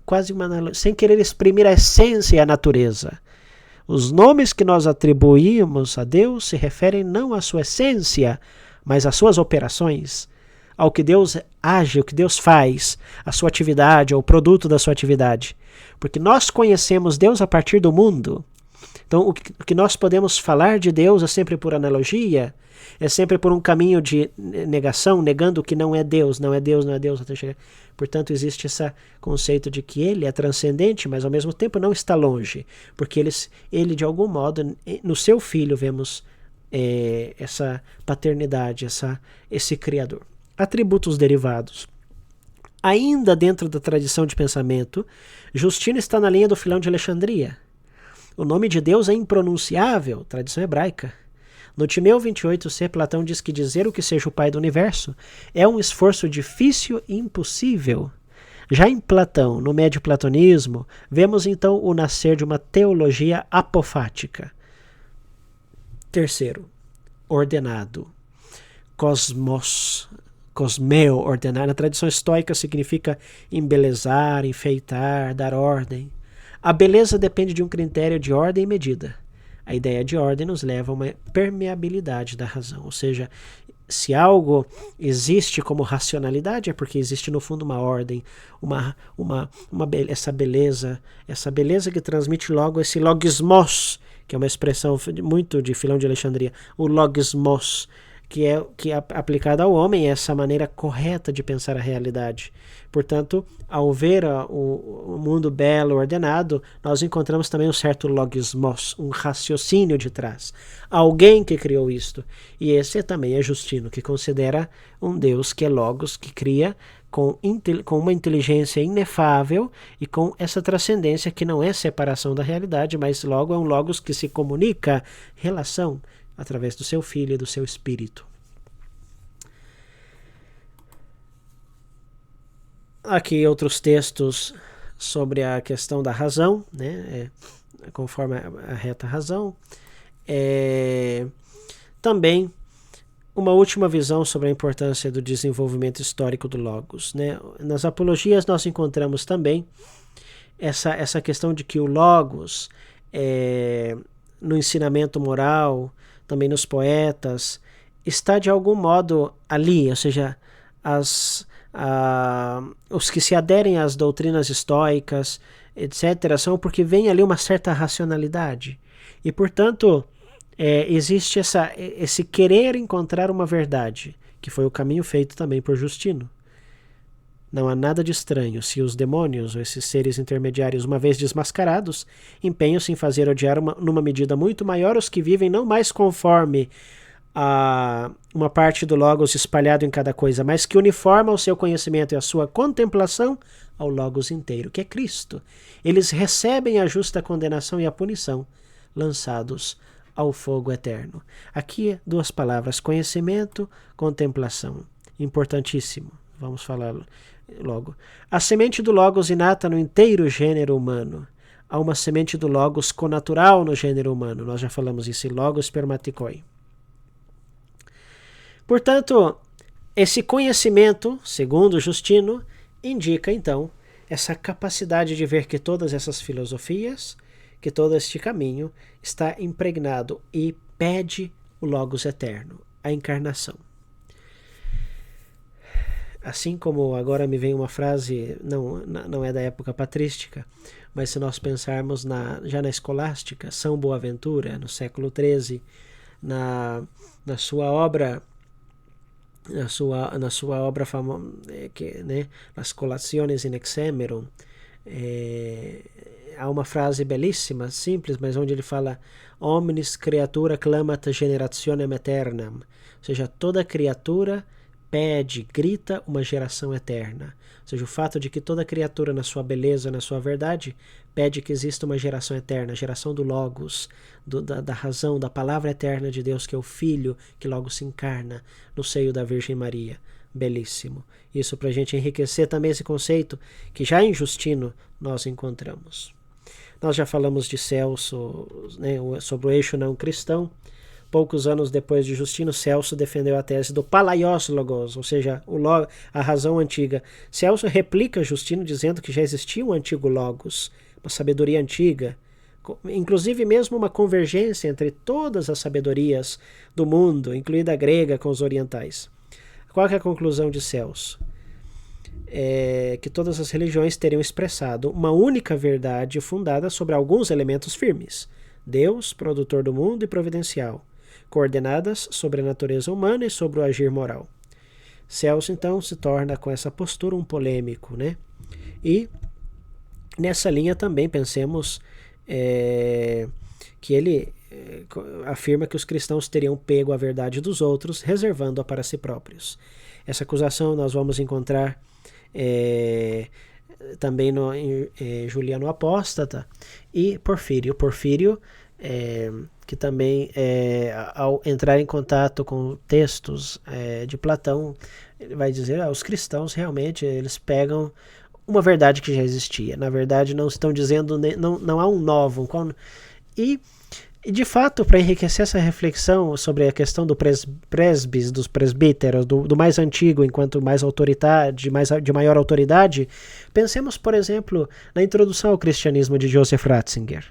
quase uma sem querer exprimir a essência e a natureza. Os nomes que nós atribuímos a Deus se referem não à sua essência, mas às suas operações, ao que Deus age, o que Deus faz, a sua atividade, ou o produto da sua atividade. Porque nós conhecemos Deus a partir do mundo. Então, o que nós podemos falar de Deus é sempre por analogia, é sempre por um caminho de negação, negando o que não é Deus, não é Deus, não é Deus, até chegar. Portanto, existe esse conceito de que ele é transcendente, mas ao mesmo tempo não está longe, porque ele de algum modo, no seu Filho, vemos essa paternidade, esse Criador. Atributos derivados. Ainda dentro da tradição de pensamento, Justino está na linha do Filão de Alexandria. O nome de Deus é impronunciável, tradição hebraica. No Timeu 28c, Platão diz que dizer o que seja o pai do universo é um esforço difícil e impossível. Já em Platão, no médio platonismo, vemos então o nascer de uma teologia apofática. Terceiro, ordenado. Cosmos, cosmeo, ordenar. Na tradição estoica significa embelezar, enfeitar, dar ordem. A beleza depende de um critério de ordem e medida. A ideia de ordem nos leva a uma permeabilidade da razão, ou seja, se algo existe como racionalidade é porque existe no fundo uma ordem, essa beleza que transmite logo esse logismos, que é uma expressão muito de Filão de Alexandria, o logismos, que é aplicada ao homem, essa maneira correta de pensar a realidade. Portanto, ao ver o mundo belo, ordenado, nós encontramos também um certo logismos, um raciocínio de trás. Alguém que criou isto. E esse também é Justino, que considera um Deus que é logos, que cria com uma inteligência inefável e com essa transcendência que não é separação da realidade, mas logo é um logos que se comunica, relação, através do seu Filho e do seu Espírito. Aqui outros textos sobre a questão da razão, né? Conforme a reta razão. Também uma última visão sobre a importância do desenvolvimento histórico do Logos, né? Nas apologias nós encontramos também essa questão de que o Logos, no ensinamento moral, também nos poetas, está de algum modo ali, ou seja, os que se aderem às doutrinas estoicas, etc., são porque vem ali uma certa racionalidade. E, portanto, existe esse querer encontrar uma verdade, que foi o caminho feito também por Justino. Não há nada de estranho se os demônios, ou esses seres intermediários, uma vez desmascarados, empenham-se em fazer odiar numa medida muito maior os que vivem não mais conforme a uma parte do Logos espalhado em cada coisa, mas que uniforma o seu conhecimento e a sua contemplação ao Logos inteiro, que é Cristo. Eles recebem a justa condenação e a punição, lançados ao fogo eterno. Aqui, duas palavras, conhecimento, contemplação. Importantíssimo. Vamos falar logo. A semente do Logos inata no inteiro gênero humano. Há uma semente do Logos connatural no gênero humano. Nós já falamos isso, Logos spermaticoi. Portanto, esse conhecimento, segundo Justino, indica então essa capacidade de ver que todas essas filosofias, que todo este caminho está impregnado e pede o Logos eterno, a encarnação. Assim como agora me vem uma frase, não é da época patrística, mas se nós pensarmos já na escolástica, São Boaventura, no século XIII, na sua obra famosa, né, Las Colaciones in Exemerum, há uma frase belíssima, simples, mas onde ele fala omnis creatura clamat generationem aeternam, ou seja, toda criatura pede, grita uma geração eterna. Ou seja, o fato de que toda criatura, na sua beleza, na sua verdade, pede que exista uma geração eterna, a geração do Logos, da razão, da palavra eterna de Deus, que é o Filho, que logo se encarna no seio da Virgem Maria. Belíssimo. Isso para a gente enriquecer também esse conceito que já em Justino nós encontramos. Nós já falamos de Celso, né, sobre o eixo não cristão. Poucos anos depois de Justino, Celso defendeu a tese do Palaios Logos, ou seja, a razão antiga. Celso replica Justino dizendo que já existia um antigo Logos, uma sabedoria antiga, inclusive mesmo uma convergência entre todas as sabedorias do mundo, incluída a grega com os orientais. Qual é a conclusão de Celso? Que todas as religiões teriam expressado uma única verdade fundada sobre alguns elementos firmes. Deus, produtor do mundo e providencial, coordenadas sobre a natureza humana e sobre o agir moral. Celso, então, se torna com essa postura um polêmico, né? E nessa linha também pensemos que ele afirma que os cristãos teriam pego a verdade dos outros, reservando-a para si próprios. Essa acusação nós vamos encontrar também Juliano Apóstata e Porfírio. Porfírio, que também, ao entrar em contato com textos de Platão, ele vai dizer, os cristãos realmente eles pegam uma verdade que já existia. Na verdade, não estão dizendo, não há um novo. E de fato, para enriquecer essa reflexão sobre a questão do presbis, dos presbíteros, do mais antigo enquanto mais autoridade, de maior autoridade, pensemos, por exemplo, na introdução ao cristianismo de Joseph Ratzinger.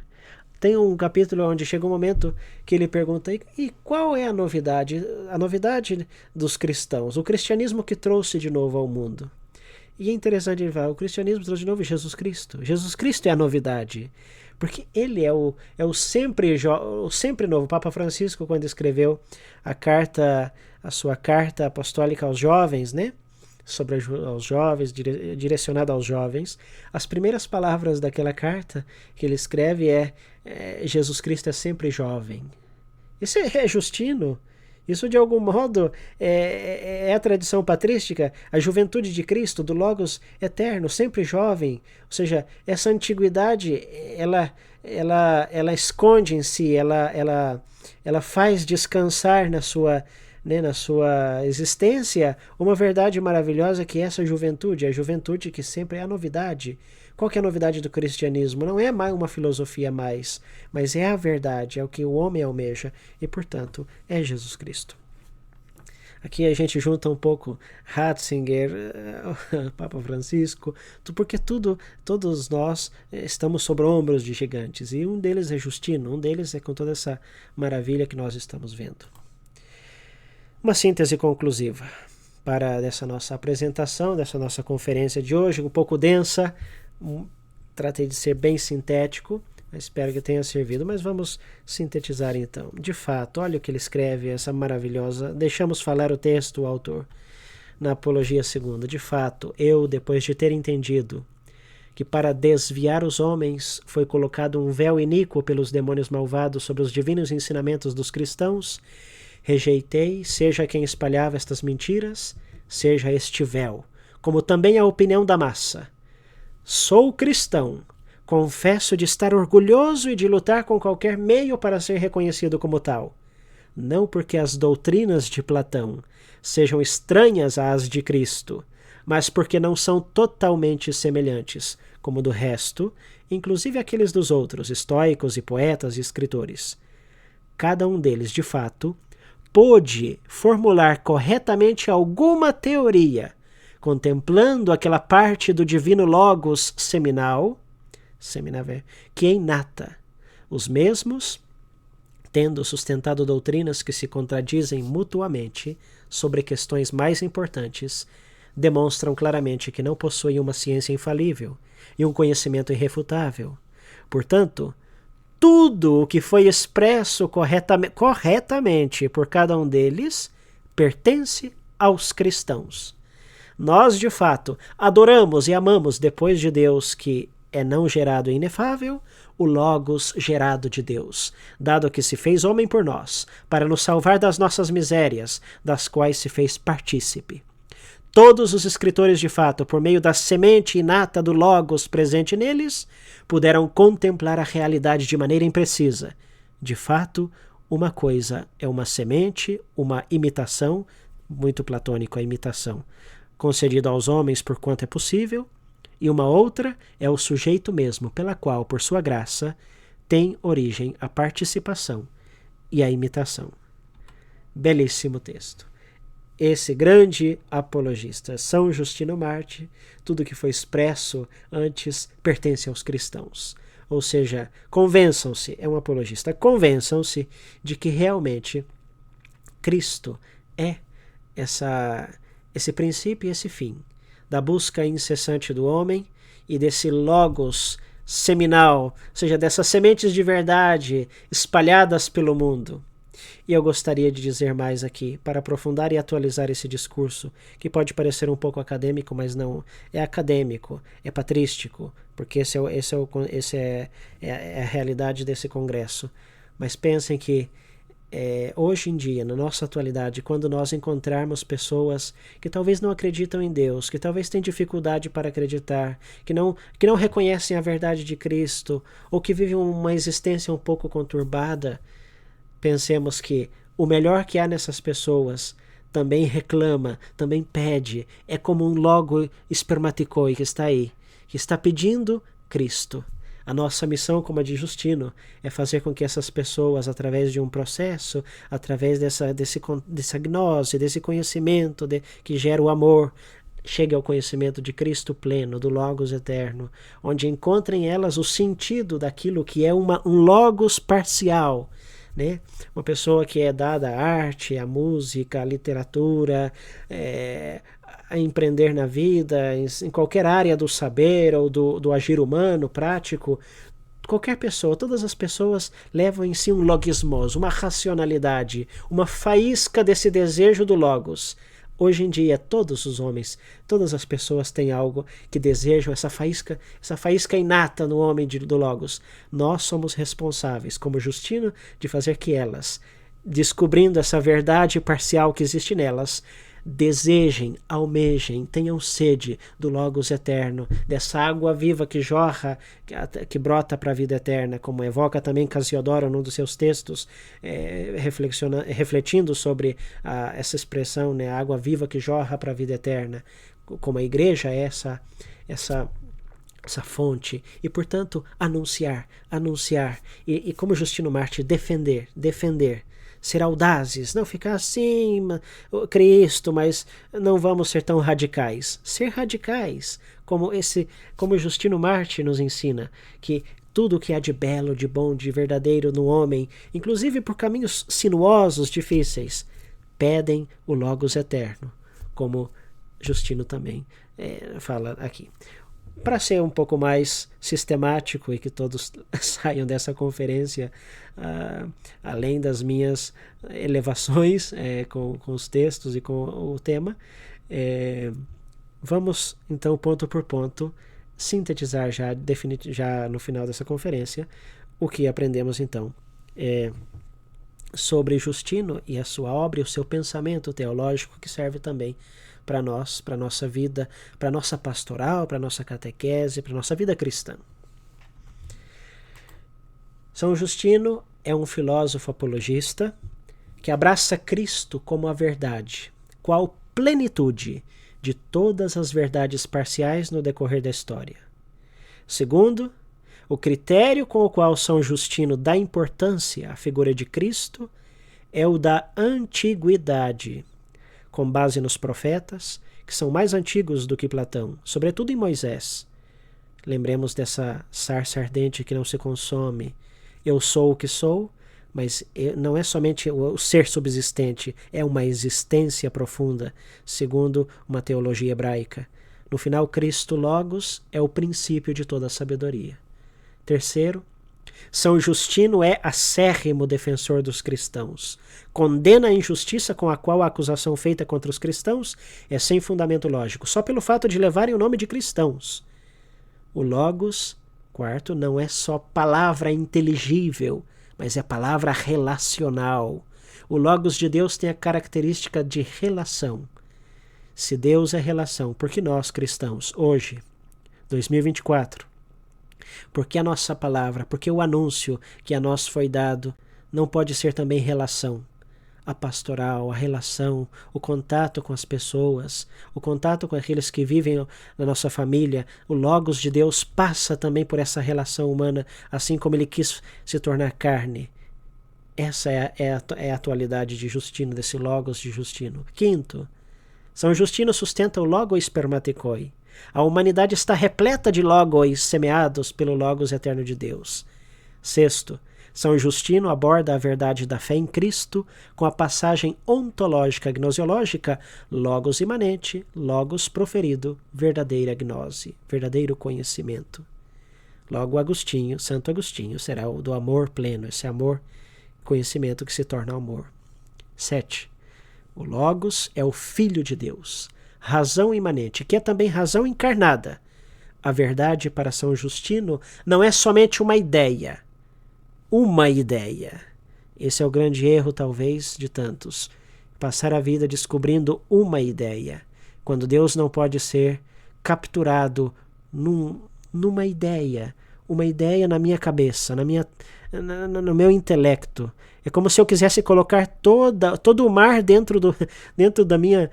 Tem um capítulo onde chega um momento que ele pergunta, e qual é a novidade? A novidade dos cristãos, o cristianismo que trouxe de novo ao mundo. E é interessante ele falar, o cristianismo trouxe de novo Jesus Cristo. Jesus Cristo é a novidade. Porque ele é o sempre novo. O Papa Francisco, quando escreveu a sua carta apostólica aos jovens, né? Sobre aos jovens, direcionada aos jovens, as primeiras palavras daquela carta que ele escreve Jesus Cristo é sempre jovem. Isso é Justino. Isso, de algum modo, é a tradição patrística, a juventude de Cristo, do Logos eterno, sempre jovem. Ou seja, essa antiguidade, ela esconde em si, ela faz descansar na sua existência uma verdade maravilhosa que é essa juventude, a juventude que sempre é a novidade. Qual que é a novidade do cristianismo? Não é mais uma filosofia mais, mas é a verdade, é o que o homem almeja e, portanto, é Jesus Cristo. Aqui a gente junta um pouco Ratzinger, Papa Francisco, porque todos nós estamos sobre ombros de gigantes, e um deles é Justino, um deles é com toda essa maravilha que nós estamos vendo. Uma síntese conclusiva para dessa nossa apresentação, dessa nossa conferência de hoje, um pouco densa. Tratei de ser bem sintético, espero que tenha servido, mas vamos sintetizar então. De fato, olha o que ele escreve, essa maravilhosa, deixamos falar o texto, o autor, na Apologia Segunda. De fato, eu, depois de ter entendido que para desviar os homens foi colocado um véu iníquo pelos demônios malvados sobre os divinos ensinamentos dos cristãos, rejeitei, seja quem espalhava estas mentiras, seja este véu, como também a opinião da massa. Sou cristão, confesso de estar orgulhoso e de lutar com qualquer meio para ser reconhecido como tal. Não porque as doutrinas de Platão sejam estranhas às de Cristo, mas porque não são totalmente semelhantes, como do resto, inclusive aqueles dos outros, estoicos e poetas e escritores. Cada um deles, de fato, pôde formular corretamente alguma teoria, contemplando aquela parte do divino Logos seminal, que é inata. Os mesmos, tendo sustentado doutrinas que se contradizem mutuamente sobre questões mais importantes, demonstram claramente que não possuem uma ciência infalível e um conhecimento irrefutável. Portanto, tudo o que foi expresso corretamente por cada um deles pertence aos cristãos. Nós, de fato, adoramos e amamos, depois de Deus, que é não gerado e inefável, o Logos gerado de Deus, dado que se fez homem por nós, para nos salvar das nossas misérias, das quais se fez partícipe. Todos os escritores, de fato, por meio da semente inata do Logos presente neles, puderam contemplar a realidade de maneira imprecisa. De fato, uma coisa é uma semente, uma imitação, muito platônico a imitação, concedida aos homens por quanto é possível, e uma outra é o sujeito mesmo, pela qual, por sua graça, tem origem a participação e a imitação. Belíssimo texto. Esse grande apologista, São Justino Marte, tudo que foi expresso antes pertence aos cristãos. Ou seja, convençam-se, é um apologista, convençam-se de que realmente Cristo é esse princípio e esse fim, da busca incessante do homem e desse Logos seminal, ou seja, dessas sementes de verdade espalhadas pelo mundo. E eu gostaria de dizer mais aqui, para aprofundar e atualizar esse discurso, que pode parecer um pouco acadêmico, mas não é acadêmico, é patrístico, porque essa é a realidade desse congresso. Mas pensem que hoje em dia, na nossa atualidade, quando nós encontrarmos pessoas que talvez não acreditam em Deus, que talvez tenham dificuldade para acreditar, que não reconhecem a verdade de Cristo, ou que vivem uma existência um pouco conturbada, pensemos que o melhor que há nessas pessoas também reclama, também pede, é como um logo espermaticoi que está aí, que está pedindo Cristo. A nossa missão, como a de Justino, é fazer com que essas pessoas, através de um processo, através dessa gnose, desse conhecimento que gera o amor, chegue ao conhecimento de Cristo pleno, do Logos eterno, onde encontrem elas o sentido daquilo que é um Logos parcial, né? Uma pessoa que é dada à arte, à música, à literatura, a empreender na vida, em qualquer área do saber ou do agir humano, prático, qualquer pessoa, todas as pessoas levam em si um logismos, uma racionalidade, uma faísca desse desejo do Logos. Hoje em dia, todos os homens, todas as pessoas têm algo que desejam, essa faísca inata no homem do Logos. Nós somos responsáveis, como Justino, de fazer que elas, descobrindo essa verdade parcial que existe nelas, desejem, almejem, tenham sede do Logos eterno, dessa água viva que jorra, que brota para a vida eterna, como evoca também Cassiodoro num dos seus textos, refletindo sobre essa expressão, né, a água viva que jorra para a vida eterna, como a igreja é essa fonte, e portanto anunciar, e como Justino Mártir, defender, ser audazes, não ficar assim, Cristo, mas não vamos ser tão radicais. Ser radicais, como Justino Mártir nos ensina, que tudo que há de belo, de bom, de verdadeiro no homem, inclusive por caminhos sinuosos, difíceis, pedem o Logos eterno, como Justino também fala aqui. Para ser um pouco mais sistemático e que todos saiam dessa conferência, além das minhas elevações com os textos e com o tema, vamos então ponto por ponto sintetizar já no final dessa conferência o que aprendemos então sobre Justino e a sua obra e o seu pensamento teológico, que serve também para nós, para a nossa vida, para a nossa pastoral, para a nossa catequese, para a nossa vida cristã. São Justino é um filósofo apologista que abraça Cristo como a verdade, qual plenitude de todas as verdades parciais no decorrer da história. Segundo, o critério com o qual São Justino dá importância à figura de Cristo é o da antiguidade, com base nos profetas, que são mais antigos do que Platão, sobretudo em Moisés. Lembremos dessa sarça ardente que não se consome. Eu sou o que sou, mas não é somente o ser subsistente, é uma existência profunda, segundo uma teologia hebraica. No final, Cristo Logos é o princípio de toda a sabedoria. Terceiro, São Justino é acérrimo defensor dos cristãos. Condena a injustiça com a qual a acusação feita contra os cristãos é sem fundamento lógico, só pelo fato de levarem o nome de cristãos. O Logos, quarto, não é só palavra inteligível, mas é palavra relacional. O Logos de Deus tem a característica de relação. Se Deus é relação, por que nós, cristãos, hoje, 2024, porque a nossa palavra, porque o anúncio que a nós foi dado não pode ser também relação? A pastoral, a relação, o contato com as pessoas, o contato com aqueles que vivem na nossa família, o Logos de Deus passa também por essa relação humana, assim como ele quis se tornar carne. Essa é a atualidade de Justino, desse Logos de Justino. Quinto, São Justino sustenta o Logo espermaticoi. A humanidade está repleta de logos semeados pelo Logos eterno de Deus. Sexto, São Justino aborda a verdade da fé em Cristo com a passagem ontológica gnosiológica, Logos imanente, Logos proferido, verdadeira gnose, verdadeiro conhecimento. Logo Agostinho, Santo Agostinho, será o do amor pleno, esse amor, conhecimento que se torna amor. 7. O Logos é o Filho de Deus, razão imanente, que é também razão encarnada. A verdade para São Justino não é somente uma ideia. Esse é o grande erro, talvez, de tantos. Passar a vida descobrindo uma ideia, quando Deus não pode ser capturado numa ideia, uma ideia na minha cabeça, no meu intelecto. É como se eu quisesse colocar todo o mar dentro da minha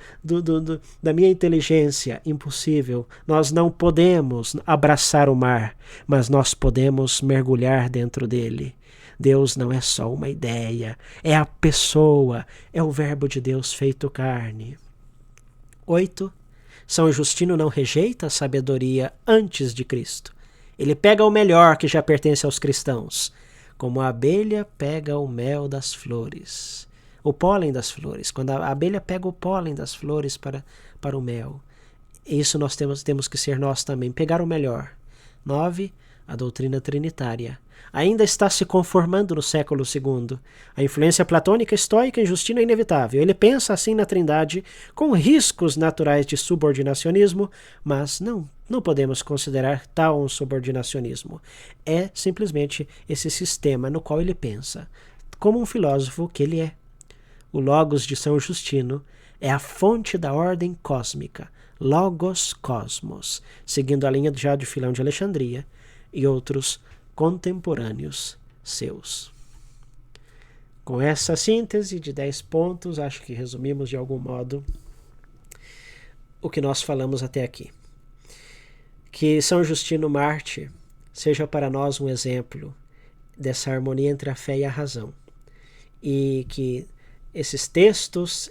inteligência. Impossível. Nós não podemos abraçar o mar, mas nós podemos mergulhar dentro dele. Deus não é só uma ideia, é a pessoa, é o Verbo de Deus feito carne. 8. São Justino não rejeita a sabedoria antes de Cristo. Ele pega o melhor que já pertence aos cristãos, como a abelha pega o mel das flores, o pólen das flores. Quando a abelha pega o pólen das flores para o mel, isso nós temos que ser nós também, pegar o melhor. 9. A doutrina trinitária ainda está se conformando no século II. A influência platônica, estoica em Justino é inevitável. Ele pensa assim na Trindade, com riscos naturais de subordinacionismo, mas não podemos considerar tal um subordinacionismo. É simplesmente esse sistema no qual ele pensa, como um filósofo que ele é. O Logos de São Justino é a fonte da ordem cósmica, Logos Cosmos, seguindo a linha já de Filão de Alexandria e outros contemporâneos seus. Com essa síntese de 10 pontos, acho que resumimos de algum modo o que nós falamos até aqui. Que São Justino Mártir seja para nós um exemplo dessa harmonia entre a fé e a razão. E que esses textos,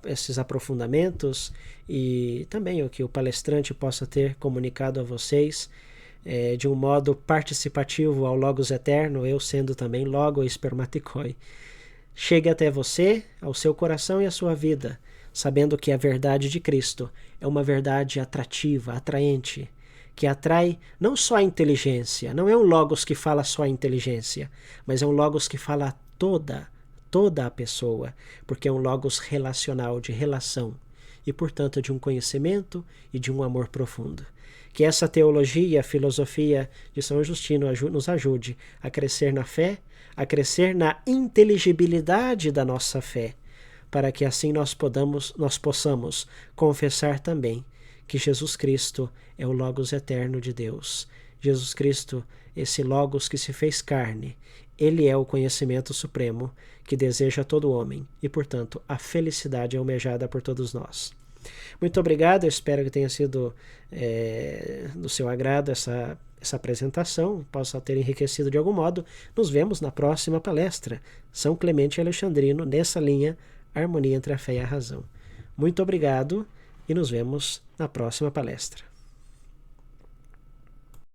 esses aprofundamentos e também o que o palestrante possa ter comunicado a vocês de um modo participativo ao Logos Eterno, eu sendo também Logo Espermaticoi, chegue até você, ao seu coração e à sua vida, sabendo que a verdade de Cristo é uma verdade atrativa, atraente, que atrai não só a inteligência, não é um Logos que fala só a inteligência, mas é um Logos que fala a toda a pessoa, porque é um Logos relacional, de relação, e portanto de um conhecimento e de um amor profundo. Que essa teologia, a filosofia de São Justino nos ajude a crescer na fé, a crescer na inteligibilidade da nossa fé, para que assim nós possamos confessar também que Jesus Cristo é o Logos eterno de Deus. Jesus Cristo, esse Logos que se fez carne, ele é o conhecimento supremo que deseja todo homem e, portanto, a felicidade almejada por todos nós. Muito obrigado, eu espero que tenha sido do seu agrado essa apresentação, possa ter enriquecido de algum modo. Nos vemos na próxima palestra, São Clemente Alexandrino, nessa linha, harmonia entre a fé e a razão. Muito obrigado e nos vemos na próxima palestra.